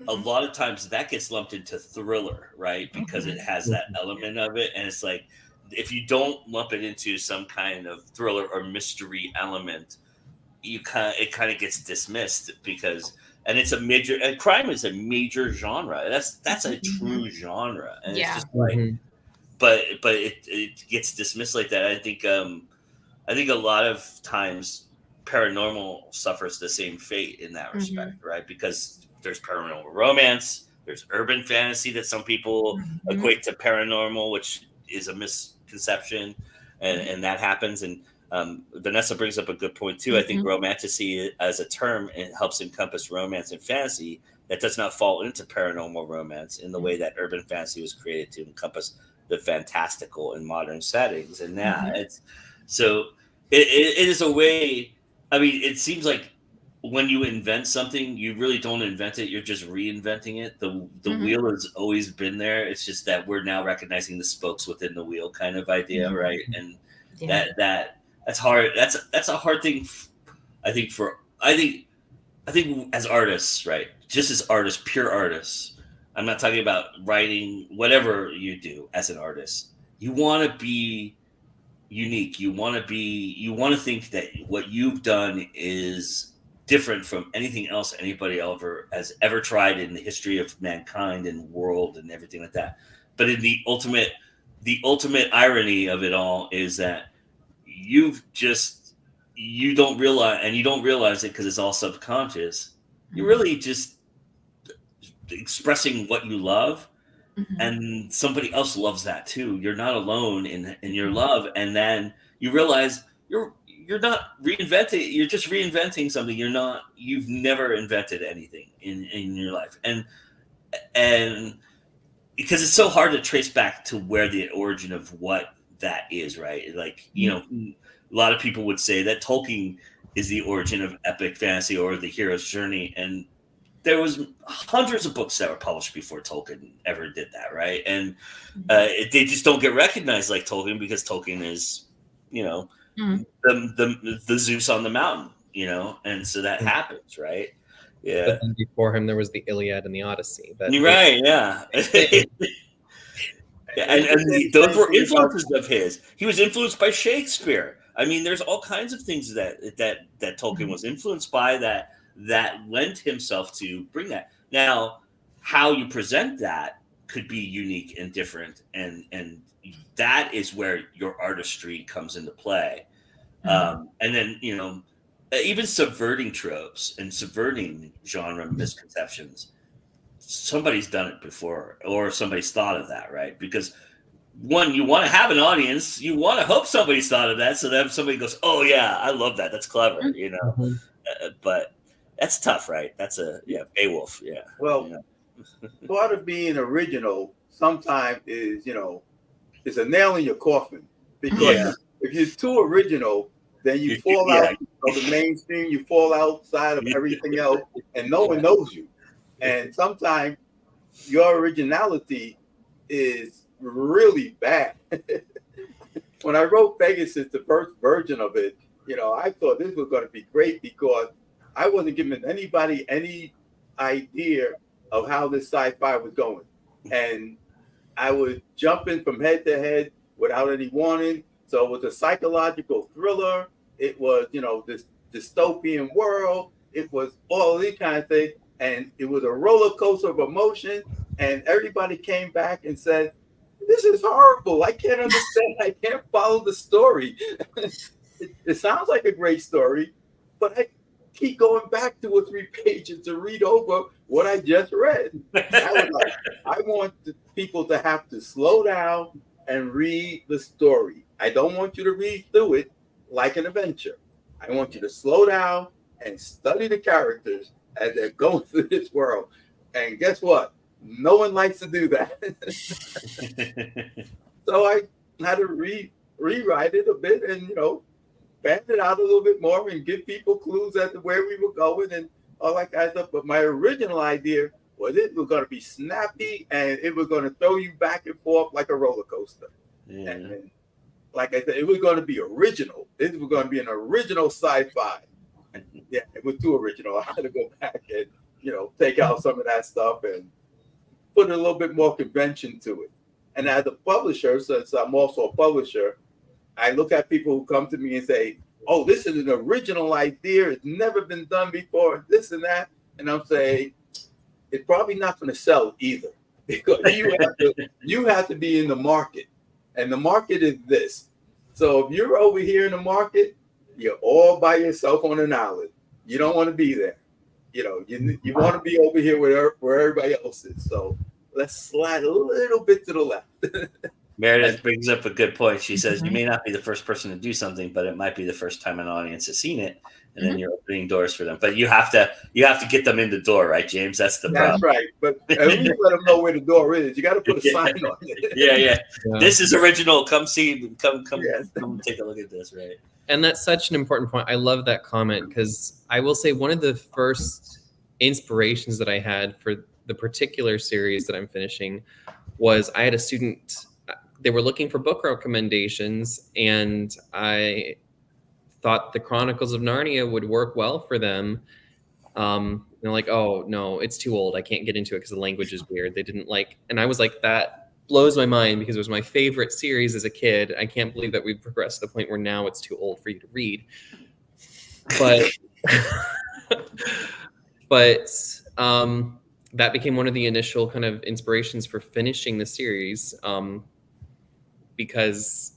a lot of times that gets lumped into thriller, right? Because it has that element of it, and it's like if you don't lump it into some kind of thriller or mystery element, it kind of gets dismissed because. And it's a major, and crime is a major genre. That's a true genre, and it's just like, but it gets dismissed like that. I think a lot of times paranormal suffers the same fate in that respect, right? Because there's paranormal romance, there's urban fantasy that some people equate to paranormal, which is a misconception, and that happens. And Vanessa brings up a good point too. I think romanticy as a term, it helps encompass romance and fantasy that does not fall into paranormal romance in the way that urban fantasy was created to encompass the fantastical in modern settings. And now it's so it is a way. I mean, it seems like when you invent something, you really don't invent it. You're just reinventing it. The wheel has always been there. It's just that we're now recognizing the spokes within the wheel kind of idea, right? And that's hard. That's a hard thing. I think as artists, right? Just as artists, pure artists. I'm not talking about writing, whatever you do as an artist. You want to be unique. You want to think that what you've done is different from anything else anybody has ever tried in the history of mankind and world and everything like that. But in the ultimate irony of it all is that you don't realize it because it's all subconscious. You're really just expressing what you love, and somebody else loves that too. You're not alone in your love, and then you realize you're not reinventing. You're just reinventing something. You've never invented anything in your life, and because it's so hard to trace back to where the origin of what that is, right? Like, you know, a lot of people would say that Tolkien is the origin of epic fantasy or the hero's journey, and there was hundreds of books that were published before Tolkien ever did that, right? And they just don't get recognized like Tolkien because Tolkien is, you know, the Zeus on the mountain, you know, and so that happens, right? Yeah. But then before him, there was the Iliad and the Odyssey. You're right, yeah. and those were influences of his. He was influenced by Shakespeare. I mean, there's all kinds of things that Tolkien was influenced by that lent himself to bring that. Now, how you present that could be unique and different, and that is where your artistry comes into play. And then, you know, even subverting tropes and subverting genre misconceptions, somebody's done it before, or somebody's thought of that, right? Because one, you want to have an audience, you want to hope somebody's thought of that, so that somebody goes, "Oh yeah, I love that. That's clever," you know. But that's tough, right? That's Beowulf, yeah. Well, yeah. Part of being original sometimes is, you know, it's a nail in your coffin, because if you're too original, then you fall out of the mainstream, you fall outside of everything else, and no one knows you. And sometimes your originality is really bad. When I wrote Pegasus, the first version of it, I thought this was going to be great because I wasn't giving anybody any idea of how this sci-fi was going. And I was jumping from head to head without any warning. So it was a psychological thriller. It was, this dystopian world. It was all these kind of things. And it was a roller coaster of emotion. And everybody came back and said, this is horrible. I can't understand. I can't follow the story. It sounds like a great story, but I keep going back 2 or 3 pages to read over what I just read. I was like, I want the people to have to slow down and read the story. I don't want you to read through it like an adventure. I want you to slow down and study the characters as they're going through this world. And guess what? No one likes to do that. So I had to rewrite it a bit and, band it out a little bit more and give people clues as to where we were going and all that kind of stuff. But my original idea was it was going to be snappy and it was going to throw you back and forth like a roller coaster. Yeah. And like I said, it was going to be original. This was going to be an original sci-fi. Yeah, it was too original. I had to go back and, take out some of that stuff and put a little bit more convention to it. And as a publisher, since I'm also a publisher, I look at people who come to me and say, oh, this is an original idea. It's never been done before, this and that. And I'm saying, it's probably not going to sell either because you have to be in the market. And the market is this. So if you're over here in the market, you're all by yourself on an island. You don't want to be there. You want to be over here where everybody else is. So let's slide a little bit to the left. Meredith brings up a good point. She says, you may not be the first person to do something, but it might be the first time an audience has seen it. And then you're opening doors for them. But you have to get them in the door, right, James? That's the problem. That's right. But at least let them know where the door is. You got to put a sign on it. Yeah. This is original. Come see. Come take a look at this, right? And that's such an important point. I love that comment because I will say one of the first inspirations that I had for the particular series that I'm finishing was I had a student. They were looking for book recommendations, and I thought the Chronicles of Narnia would work well for them. They're like, oh, no, it's too old. I can't get into it because the language is weird. They didn't like, and I was like, that blows my mind because it was my favorite series as a kid. I can't believe that we've progressed to the point where now it's too old for you to read. But, that became one of the initial kind of inspirations for finishing the series. Because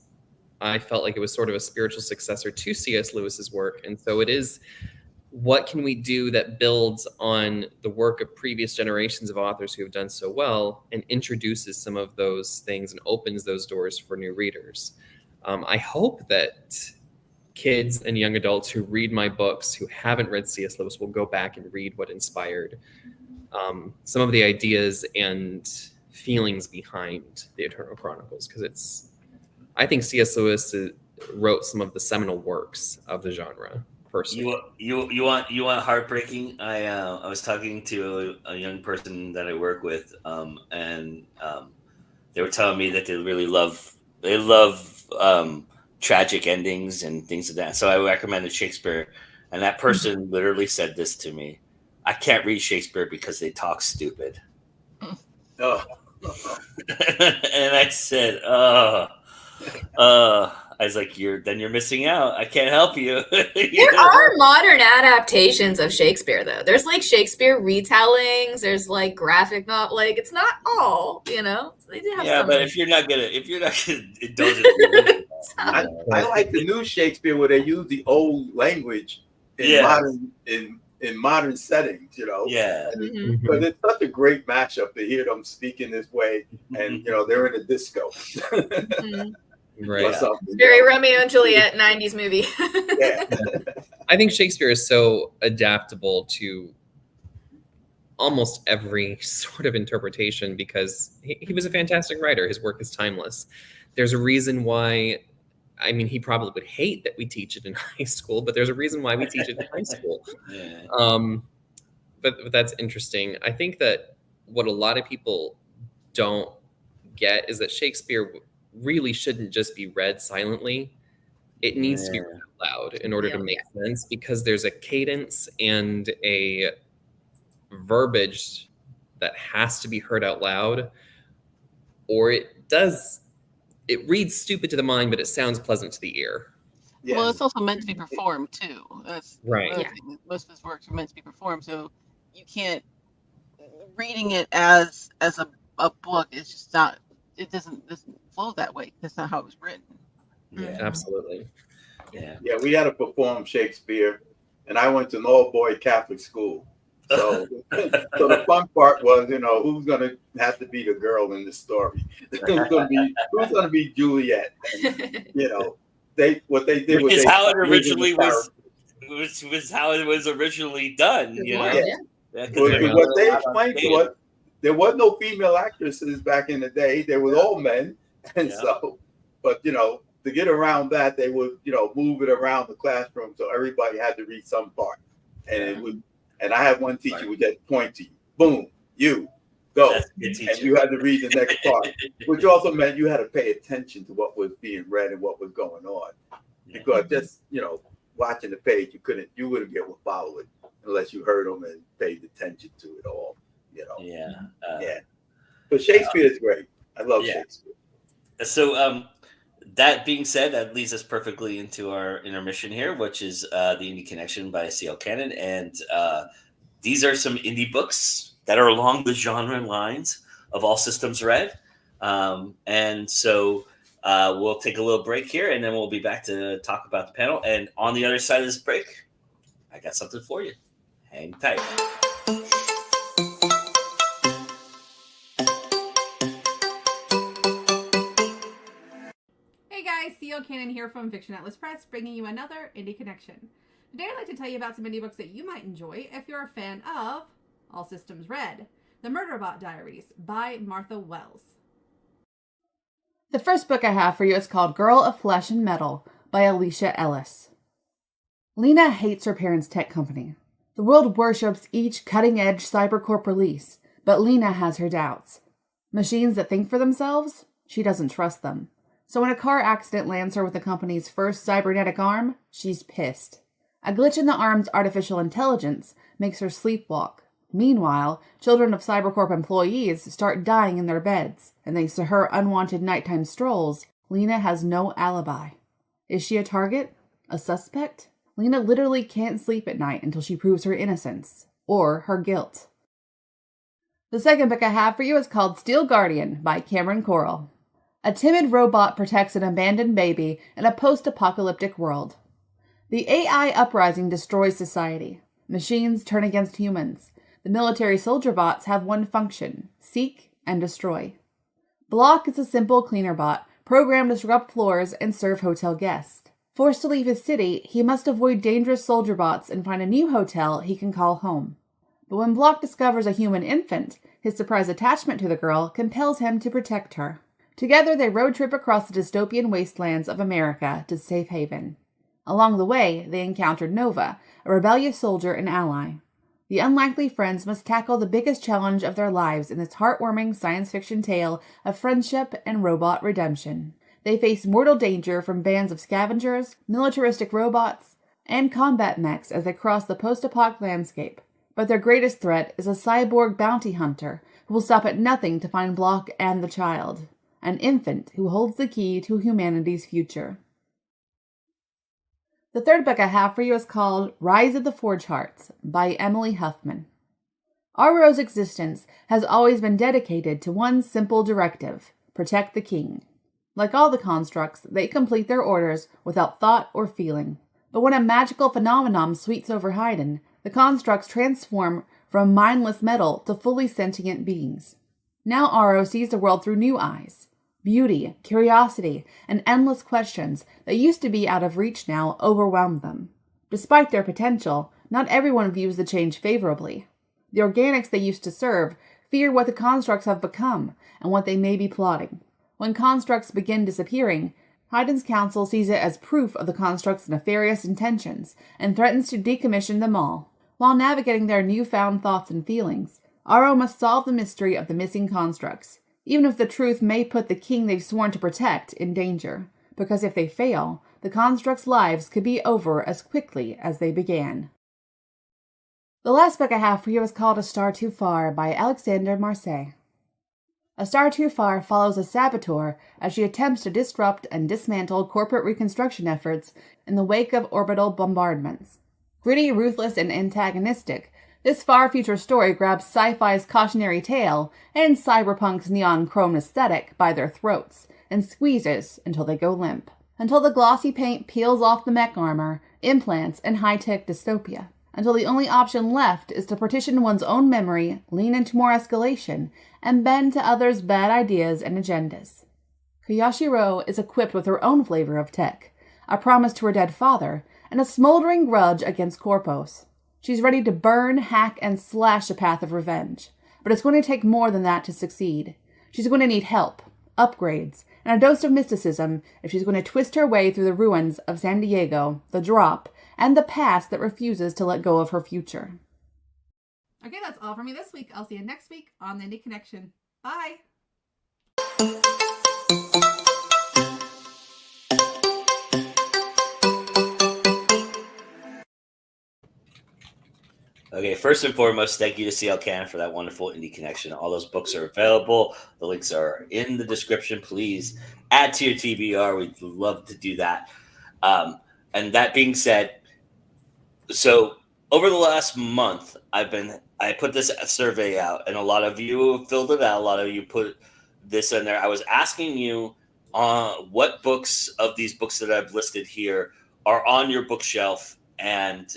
I felt like it was sort of a spiritual successor to C.S. Lewis's work. And so it is, what can we do that builds on the work of previous generations of authors who have done so well and introduces some of those things and opens those doors for new readers? I hope that kids and young adults who read my books who haven't read C.S. Lewis will go back and read what inspired some of the ideas and feelings behind the Eternal Chronicles, because I think C.S. Lewis wrote some of the seminal works of the genre. Personally, you want heartbreaking? I was talking to a young person that I work with, and they were telling me that they really love tragic endings and things like that. So I recommended Shakespeare, and that person literally said this to me: "I can't read Shakespeare because they talk stupid." Oh. And I said, I was like, you're missing out. I can't help you. There are modern adaptations of Shakespeare, though. There's like Shakespeare retellings. There's like graphic novel. Like, it's not all, So they do have some. But if you're not gonna indulge it. I like the new Shakespeare where they use the old language in modern settings, Yeah. But it's such a great matchup to hear them speaking this way, and they're in a disco. Right. Very Romeo and Juliet 90s movie. Yeah. I think Shakespeare is so adaptable to almost every sort of interpretation because he was a fantastic writer. His work is timeless. There's a reason why I mean, he probably would hate that we teach it in high school, but there's a reason why we teach it in high school. Yeah. But that's interesting. I think that what a lot of people don't get is that Shakespeare really shouldn't just be read silently. It needs to be read out loud in order to make sense, because there's a cadence and a verbiage that has to be heard out loud, or it reads stupid to the mind, but it sounds pleasant to the ear. Yes. Well, it's also meant to be performed too. That's Right. another thing. Most of his works are meant to be performed, so you can't reading it as a book. It's just not. It doesn't flow that way. That's not how it was written. Yeah. Absolutely. Yeah. Yeah, we had to perform Shakespeare, and I went to an all-boy Catholic school. So, so the fun part was, who's going to have to be the girl in the story? Who's going to be Juliet? And, what they did was how it originally was how it was originally done. Yeah. What they explained to us, there was no female actresses back in the day. They were all men, and so, but to get around that, they would move it around the classroom, so everybody had to read some part, and it would. And I had one teacher who would just point to you, boom, you go, and you had to read the next part, which also meant you had to pay attention to what was being read and what was going on, because just watching the page, you wouldn't be able to follow it unless you heard them and paid attention to it all. But Shakespeare is great. I love Shakespeare. So, that being said, that leads us perfectly into our intermission here, which is the Indie Connection by C.L. Cannon. And these are some indie books that are along the genre lines of All Systems Red. And so we'll take a little break here, and then we'll be back to talk about the panel. And on the other side of this break, I got something for you. Hang tight. C.L. Cannon here from Fiction Atlas Press, bringing you another Indie Connection. Today I'd like to tell you about some indie books that you might enjoy if you're a fan of All Systems Red, The Murderbot Diaries by Martha Wells. The first book I have for you is called Girl of Flesh and Metal by Alicia Ellis. Lena hates her parents' tech company. The world worships each cutting-edge cybercorp release, but Lena has her doubts. Machines that think for themselves? She doesn't trust them. So when a car accident lands her with the company's first cybernetic arm, she's pissed. A glitch in the arm's artificial intelligence makes her sleepwalk. Meanwhile, children of Cybercorp employees start dying in their beds, and thanks to her unwanted nighttime strolls, Lena has no alibi. Is she a target? A suspect? Lena literally can't sleep at night until she proves her innocence, or her guilt. The second book I have for you is called Steel Guardian by Cameron Corral. A timid robot protects an abandoned baby in a post-apocalyptic world. The AI uprising destroys society. Machines turn against humans. The military soldier bots have one function: seek and destroy. Block is a simple cleaner bot programmed to scrub floors and serve hotel guests. Forced to leave his city, he must avoid dangerous soldier bots and find a new hotel he can call home. But when Block discovers a human infant, his surprise attachment to the girl compels him to protect her. Together, they road trip across the dystopian wastelands of America to safe haven. Along the way, they encountered Nova, a rebellious soldier and ally. The unlikely friends must tackle the biggest challenge of their lives in this heartwarming science fiction tale of friendship and robot redemption. They face mortal danger from bands of scavengers, militaristic robots, and combat mechs as they cross the post-apoc landscape. But their greatest threat is a cyborg bounty hunter who will stop at nothing to find Block and the child. An infant who holds the key to humanity's future. The third book I have for you is called Rise of the Forge Hearts by Emily Huffman. RO's existence has always been dedicated to one simple directive: protect the king. Like all the constructs, they complete their orders without thought or feeling. But when a magical phenomenon sweeps over Haydn, the constructs transform from mindless metal to fully sentient beings. Now RO sees the world through new eyes. Beauty, curiosity, and endless questions that used to be out of reach now overwhelm them. Despite their potential, not everyone views the change favorably. The organics they used to serve fear what the constructs have become and what they may be plotting. When constructs begin disappearing, Haydn's council sees it as proof of the construct's nefarious intentions and threatens to decommission them all. While navigating their newfound thoughts and feelings, Aro must solve the mystery of the missing constructs, even if the truth may put the king they've sworn to protect in danger, because if they fail, the constructs' lives could be over as quickly as they began. The last book I have for you is called A Star Too Far by Alexandre Marseille. A Star Too Far follows a saboteur as she attempts to disrupt and dismantle corporate reconstruction efforts in the wake of orbital bombardments. Gritty, ruthless, and antagonistic, this far-future story grabs sci-fi's cautionary tale and cyberpunk's neon chrome aesthetic by their throats and squeezes until they go limp. Until the glossy paint peels off the mech armor, implants, and high-tech dystopia. Until the only option left is to partition one's own memory, lean into more escalation, and bend to others' bad ideas and agendas. Koyashiro is equipped with her own flavor of tech, a promise to her dead father, and a smoldering grudge against Corpos. She's ready to burn, hack, and slash a path of revenge, but it's going to take more than that to succeed. She's going to need help, upgrades, and a dose of mysticism if she's going to twist her way through the ruins of San Diego, the Drop, and the past that refuses to let go of her future. Okay, that's all for me this week. I'll see you next week on the Indie Connection. Bye! Okay, first and foremost, thank you to CL Cannon for that wonderful Indie Connection. All those books are available. The links are in the description. Please add to your TBR. We'd love to do that. And that being said, so over the last month, I put this survey out, and a lot of you filled it out. A lot of you put this in there. I was asking you what books of these books that I've listed here are on your bookshelf, and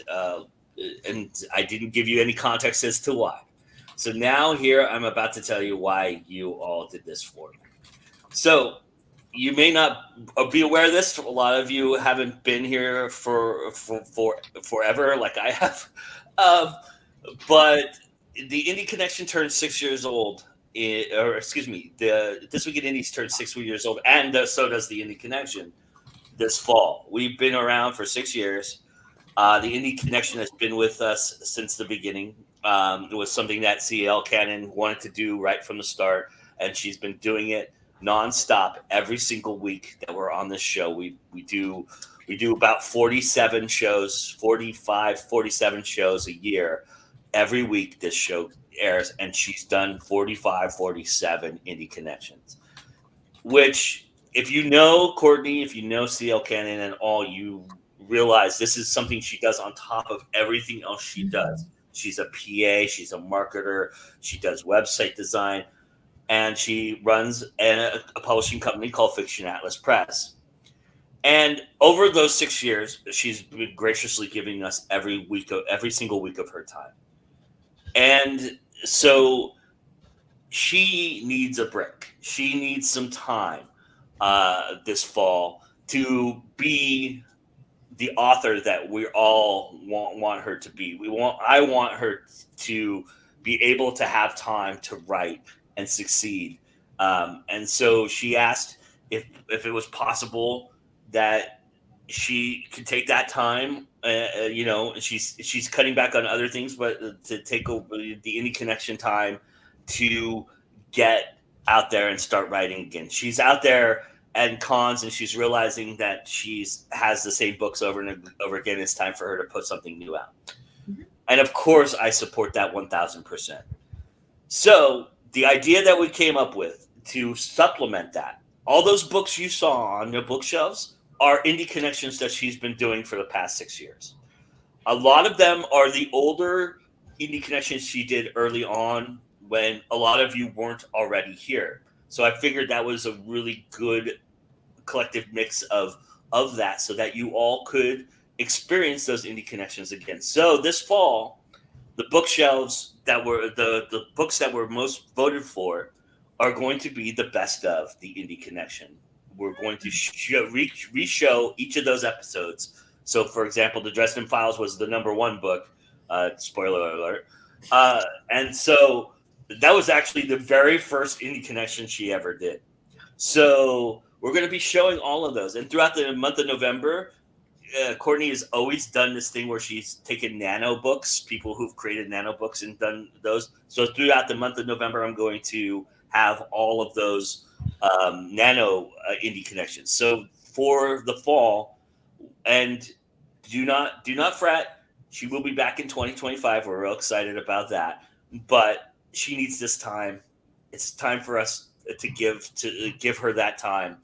I didn't give you any context as to why. So now here I'm about to tell you why you all did this for me. So you may not be aware of this. A lot of you haven't been here for forever, like I have. But the Indie Connection turned 6 years old. This Week in Indies turned 6 years old, and so does the Indie Connection this fall. We've been around for 6 years. The Indie Connection has been with us since the beginning. It was something that CL Cannon wanted to do right from the start, and she's been doing it nonstop every single week that we're on this show. We do about 47 shows, 47 shows a year. Every week this show airs, and she's done 47 Indie Connections, which if you know Courtney, if you know CL Cannon and all, you realize this is something she does on top of everything else she does. She's a PA, she's a marketer, she does website design, and she runs a publishing company called Fiction Atlas Press. And over those 6 years, she's been graciously giving us every single week of her time. And so she needs a break. She needs some time this fall to be the author that we all want her to be. I want her to be able to have time to write and succeed. And so she asked if it was possible that she could take that time. She's cutting back on other things, but to take over the Indie Connection time to get out there and start writing again. She's out there at cons, and she's realizing that has the same books over and over again. It's time for her to put something new out. Mm-hmm. And of course, I support that 1,000%. So the idea that we came up with to supplement that, all those books you saw on the bookshelves are Indie Connections that she's been doing for the past 6 years. A lot of them are the older Indie Connections she did early on when a lot of you weren't already here. So I figured that was a really good collective mix of that, so that you all could experience those Indie Connections again. So this fall, the bookshelves that were the books that were most voted for are going to be the best of the Indie Connection. We're going to re-show each of those episodes. So, for example, the Dresden Files was the #1 book. Spoiler alert. And so that was actually the very first Indie Connection she ever did. So we're going to be showing all of those. And throughout the month of November, Courtney has always done this thing where she's taken nano books, people who've created nano books and done those. So throughout the month of November, I'm going to have all of those nano indie connections. So for the fall, and do not fret. She will be back in 2025. We're real excited about that. But she needs this time. It's time for us to give her that time,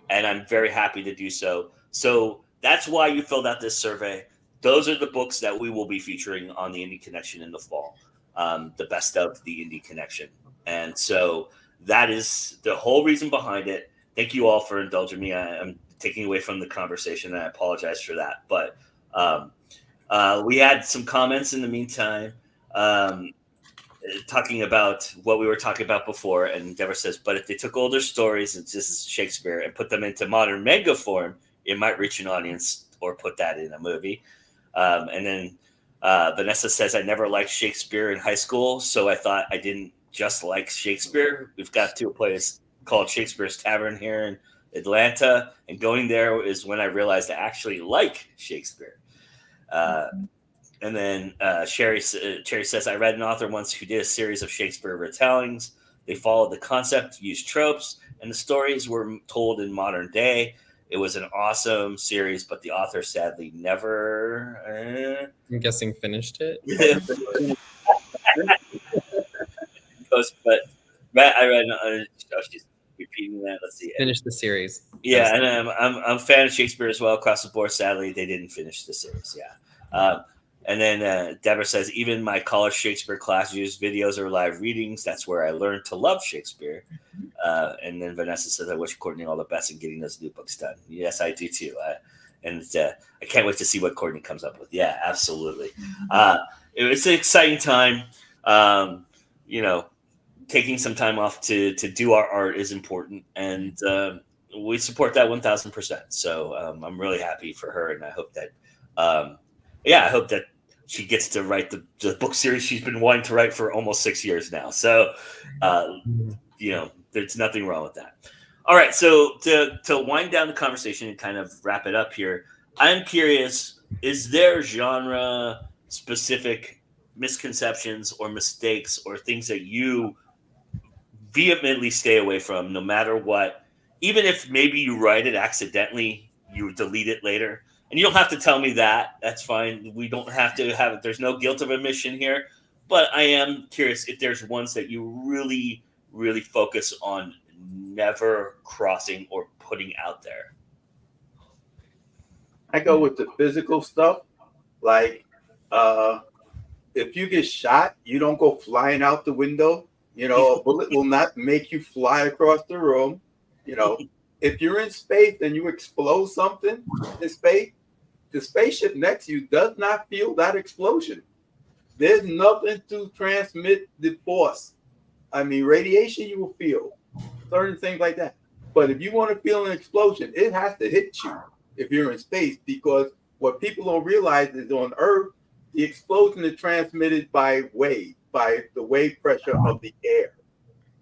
and I'm very happy to do so. So that's why you filled out this survey. Those are the books that we will be featuring on the Indie Connection in the fall. The best of the Indie Connection, and so that is the whole reason behind it. Thank you all for indulging me. I'm taking away from the conversation, and I apologize for that. But we had some comments in the meantime, talking about what we were talking about before. And Deborah says, but if they took older stories, it's just Shakespeare, and put them into modern manga form, it might reach an audience or put that in a movie. And then Vanessa says, I never liked Shakespeare in high school, so I thought I didn't just like Shakespeare. We've got to a place called Shakespeare's Tavern here in Atlanta, and going there is when I realized I actually like Shakespeare. And then Cherry says, I read an author once who did a series of Shakespeare retellings. They followed the concept, used tropes, and the stories were told in modern day. It was an awesome series, but the author sadly never... I'm guessing finished it. But Matt, I read... she's repeating that. Let's see. Finish the series. Yeah, and I'm a fan of Shakespeare as well across the board. Sadly, they didn't finish the series. Yeah. And then Deborah says, even my college Shakespeare class used videos or live readings. That's where I learned to love Shakespeare. And then Vanessa says, I wish Courtney all the best in getting those new books done. Yes, I do too. And I can't wait to see what Courtney comes up with. Yeah, absolutely. It's an exciting time. Taking some time off to do our art is important. And we support that 1,000%. So I'm really happy for her. And I hope that, I hope that she gets to write the book series she's been wanting to write for almost 6 years now. So, there's nothing wrong with that. All right. So to wind down the conversation and kind of wrap it up here, I'm curious, is there genre specific misconceptions or mistakes or things that you vehemently stay away from no matter what, even if maybe you write it accidentally, you delete it later? And you don't have to tell me that. That's fine. We don't have to have it. There's no guilt of omission here. But I am curious if there's ones that you really, really focus on never crossing or putting out there. I go with the physical stuff. Like, if you get shot, you don't go flying out the window. A bullet will not make you fly across the room. If you're in space and you explode something in space, the spaceship next to you does not feel that explosion. There's nothing to transmit the force. I mean, radiation you will feel, certain things like that. But if you want to feel an explosion, it has to hit you if you're in space, because what people don't realize is on Earth, the explosion is transmitted by the wave pressure of the air.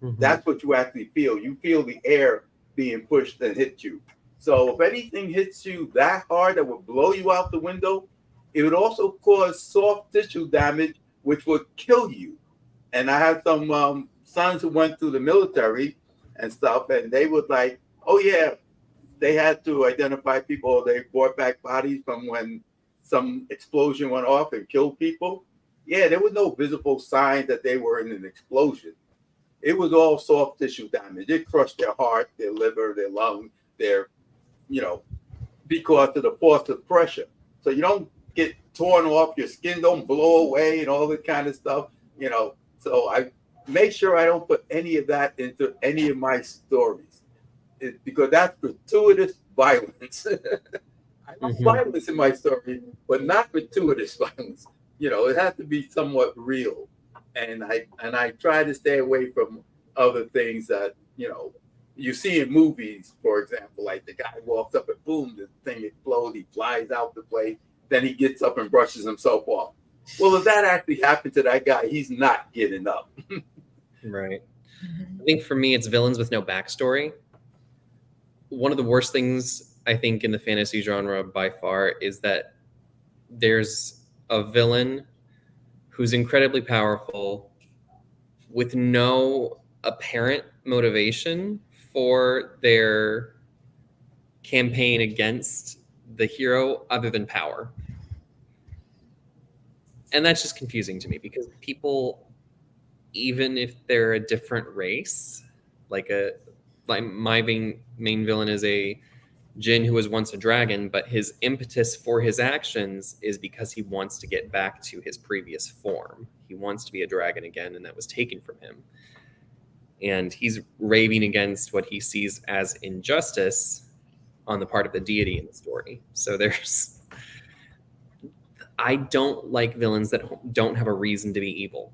Mm-hmm. That's what you actually feel. You feel the air being pushed and hit you. So if anything hits you that hard that would blow you out the window, it would also cause soft tissue damage, which would kill you. And I had some sons who went through the military and stuff, and they would like, oh yeah, they had to identify people. They brought back bodies from when some explosion went off and killed people. Yeah, there was no visible sign that they were in an explosion. It was all soft tissue damage. It crushed their heart, their liver, their lung, because of the force of pressure. So you don't get torn off, your skin don't blow away and all that kind of stuff, So I make sure I don't put any of that into any of my stories, because that's gratuitous violence. I love violence in my story, but not gratuitous violence. It has to be somewhat real. And I try to stay away from other things that, you see in movies, for example, like the guy walks up and boom, the thing explodes, he flies out the place, then he gets up and brushes himself off. Well, if that actually happened to that guy, he's not getting up. Right. I think for me, it's villains with no backstory. one of the worst things I think in the fantasy genre by far is that there's a villain who's incredibly powerful with no apparent motivation for their campaign against the hero other than power. And that's just confusing to me, because people, even if they're a different race, like my main villain is a Jinn who was once a dragon, but his impetus for his actions is because he wants to get back to his previous form. He wants to be a dragon again, and that was taken from him. And he's raving against what he sees as injustice on the part of the deity in the story. So I don't like villains that don't have a reason to be evil.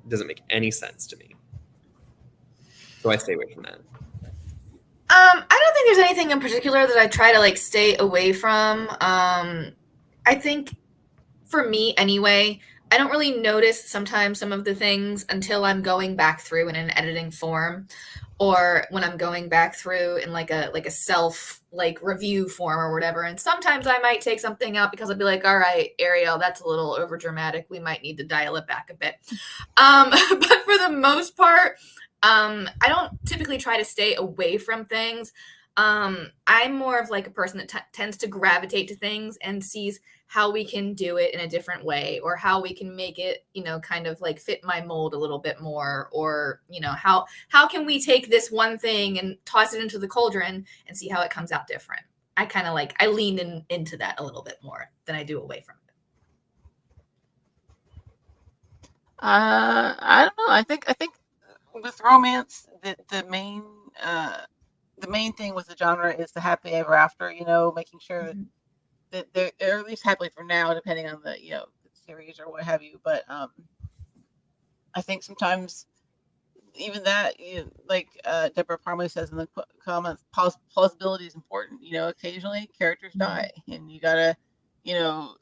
It doesn't make any sense to me. So I stay away from that. I don't think there's anything in particular that I try to like stay away from. I think for me anyway, I don't really notice sometimes some of the things until I'm going back through in an editing form, or when I'm going back through in like a self like review form or whatever. And sometimes I might take something out because I'll be like, all right, Ariel, that's a little over dramatic. We might need to dial it back a bit. But for the most part, I don't typically try to stay away from things. I'm more of like a person that tends to gravitate to things and sees how we can do it in a different way, or how we can make it, kind of like fit my mold a little bit more, or, how can we take this one thing and toss it into the cauldron and see how it comes out different. I kind of I lean into that a little bit more than I do away from it. I don't know. I think with romance, the main thing with the genre is the happy ever after. Making sure that they're at least happily for now, depending on the the series or what have you. But I think sometimes even that, like Deborah Parmley says in the comments, plausibility is important. Occasionally characters die, and you gotta, or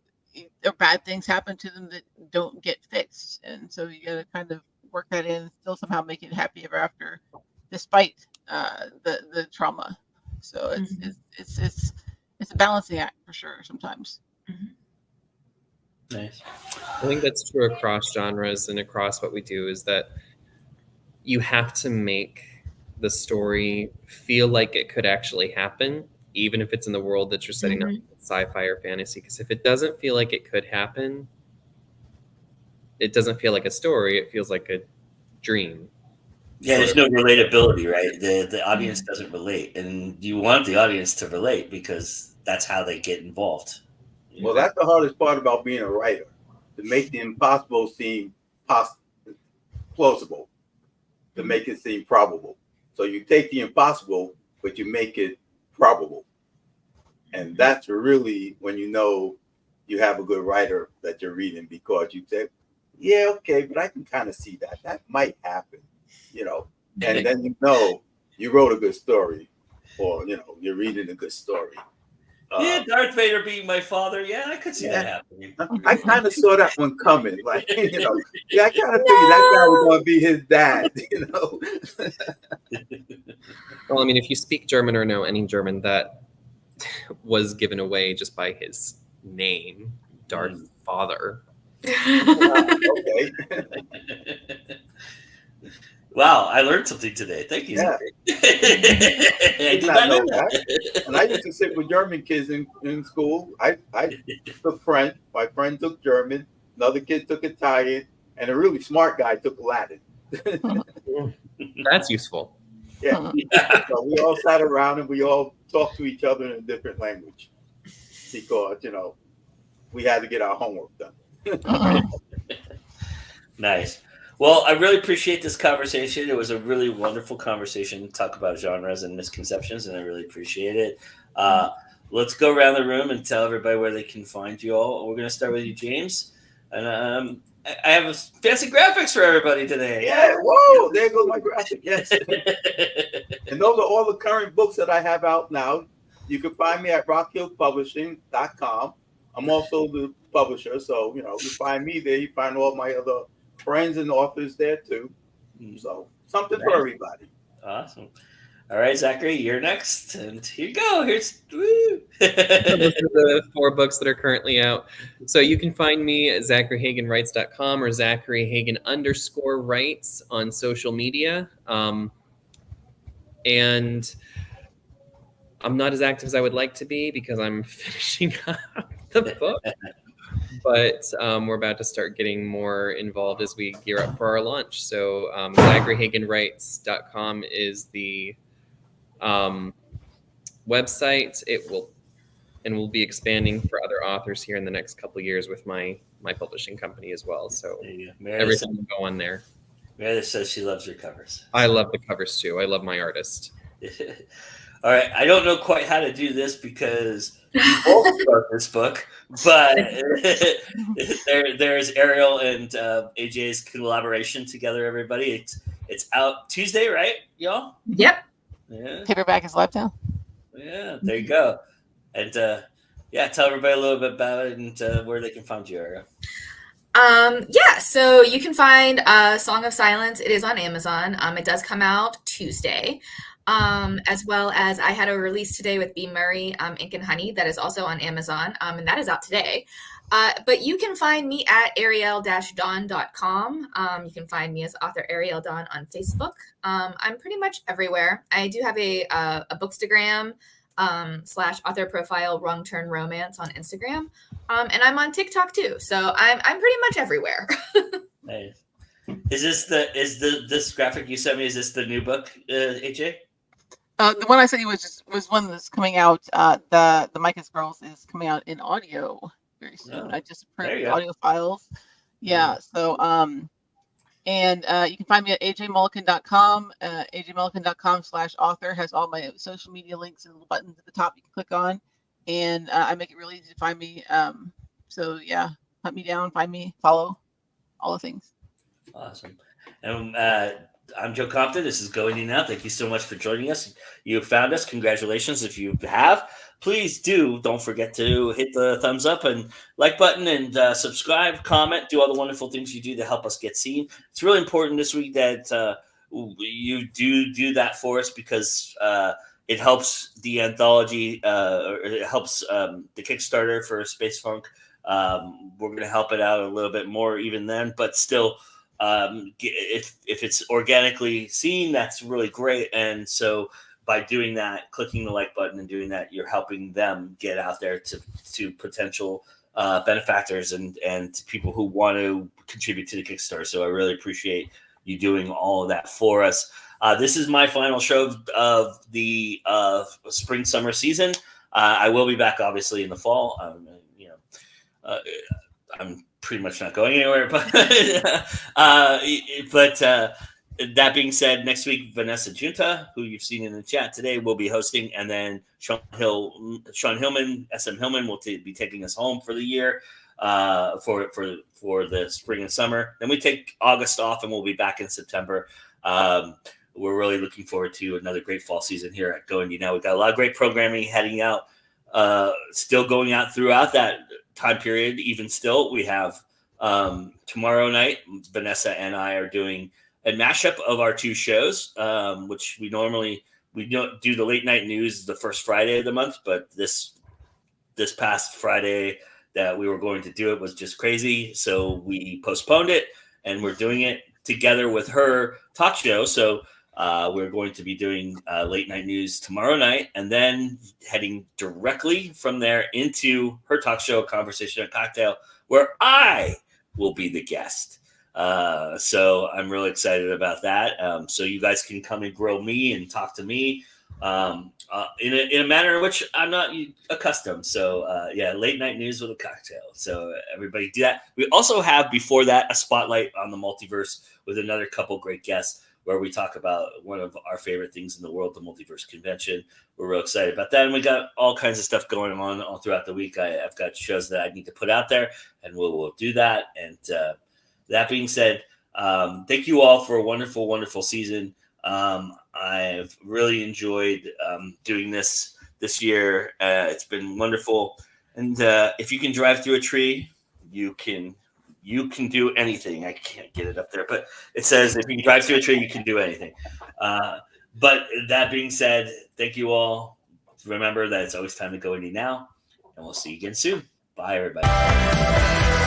bad things happen to them that don't get fixed, and so you gotta kind of work that in, still somehow make it happy ever after, despite the trauma. So it's a balancing act for sure sometimes. Nice. I think that's true across genres and across what we do, is that you have to make the story feel like it could actually happen, even if it's in the world that you're setting up, sci-fi or fantasy. Because if it doesn't feel like it could happen, it doesn't feel like a story. It feels like a dream. Yeah, there's no relatability, right? The audience doesn't relate, and you want the audience to relate because that's how they get involved. Well, that's the hardest part about being a writer, to make the impossible seem plausible, to make it seem probable. So you take the impossible, but you make it probable. And that's really when you have a good writer that you're reading, because you say, yeah, okay, but I can kind of see that. That might happen, and then you wrote a good story, or, you're reading a good story. Yeah, Darth Vader being my father. Yeah, I could see that happening. I kind of saw that one coming. Like, I kind of figured that guy was going to be his dad, Well, I mean, if you speak German or know any German, that was given away just by his name, Darth Father. Okay. Wow, I learned something today. Thank you. Yeah. I did not know that. And I used to sit with German kids in school. I took French. My friend took German. Another kid took Italian. And a really smart guy took Latin. That's useful. Yeah. So we all sat around and we all talked to each other in a different language because, we had to get our homework done. Nice. Well, I really appreciate this conversation. It was a really wonderful conversation to talk about genres and misconceptions, and I really appreciate it. Let's go around the room and tell everybody where they can find you all. We're going to start with you, James. And I have fancy graphics for everybody today. Yeah, whoa, there goes my graphic. Yes. And those are all the current books that I have out now. You can find me at rockhillpublishing.com. I'm also the publisher, so you find me there. You find all my other friends and authors there too. So something for everybody. Awesome. All right, Zachary, you're next. And here you go. Here's woo. Those are the 4 books that are currently out. So you can find me at ZacharyHagenWrites.com or ZacharyHagen_writes on social media. And I'm not as active as I would like to be because I'm finishing up the book. But we're about to start getting more involved as we gear up for our launch. So ZacharyHagenWrites.com is the website. We'll be expanding for other authors here in the next couple of years with my publishing company as well. So everything will go on there. Meredith says she loves your covers. I love the covers too. I love my artist. All right, I don't know quite how to do this because we both wrote this book, but there's Ariel and AJ's collaboration together. Everybody, it's out Tuesday, right, y'all? Yep. Yeah. Paperback is live now. Yeah, there you go. And tell everybody a little bit about it and where they can find you, Ariel. So you can find Song of Silence. It is on Amazon. It does come out Tuesday. As well as I had a release today with B. Murray, Ink and Honey, that is also on Amazon, and that is out today. But you can find me at ariel-dawn.com. You can find me as author Ariel Dawn on Facebook. I'm pretty much everywhere. I do have a Bookstagram /author profile, Wrong Turn Romance on Instagram. And I'm on TikTok too. So I'm pretty much everywhere. Nice. Is this graphic you sent me? Is this the new book, AJ? The one I sent you was one that's coming out. The Micah's Girls is coming out in audio very soon. I just approved audio files. Yeah. So and you can find me at ajmullican.com. ajmullican.com/author has all my social media links and little buttons at the top you can click on, and I make it really easy to find me. So yeah, hunt me down, find me, follow, all the things. Awesome. And I'm Joe Compton. This is Going In Now. Thank you so much for joining us. You found us. Congratulations. If you have, please don't forget to hit the thumbs up and like button and subscribe, comment, do all the wonderful things you do to help us get seen. It's really important this week that you do that for us because it helps the anthology, or it helps the Kickstarter for SPACEFUNK. We're going to help it out a little bit more even then, but still, if it's organically seen, that's really great. And so by doing that, clicking the like button and doing that, you're helping them get out there to potential benefactors and people who want to contribute to the Kickstarter. So I really appreciate you doing all of that for us. This is my final show of the spring summer season. I will be back obviously in the fall. I'm pretty much not going anywhere, but that being said, next week Vanessa Junta, who you've seen in the chat today, will be hosting, and then Sean Hillman, SM Hillman, will be taking us home for the year for the spring and summer. Then we take August off, and we'll be back in September. We're really looking forward to another great fall season here at Going. We've got a lot of great programming heading out, still going out throughout that time period. Even still, we have tomorrow night, Vanessa and I are doing a mashup of our two shows, which we don't do the late night news the first Friday of the month, but this past Friday that we were going to do it was just crazy, so we postponed it, and we're doing it together with her talk show. So we're going to be doing late night news tomorrow night, and then heading directly from there into her talk show, Conversation and Cocktail, where I will be the guest. So I'm really excited about that. So you guys can come and grill me and talk to me in a manner in which I'm not accustomed. So late night news with a cocktail. So everybody do that. We also have before that a spotlight on the multiverse with another couple great guests, where we talk about one of our favorite things in the world, the Multiverse Convention. We're real excited about that. And we got all kinds of stuff going on all throughout the week. I've got shows that I need to put out there, and we'll do that. And that being said, thank you all for a wonderful, wonderful season. I've really enjoyed doing this year. It's been wonderful. And if you can drive through a tree, you can do anything. I can't get it up there, but it says if you can drive through a tree, you can do anything. But that being said, thank you all. Remember that it's always time to go indie now, and we'll see you again soon. Bye, everybody.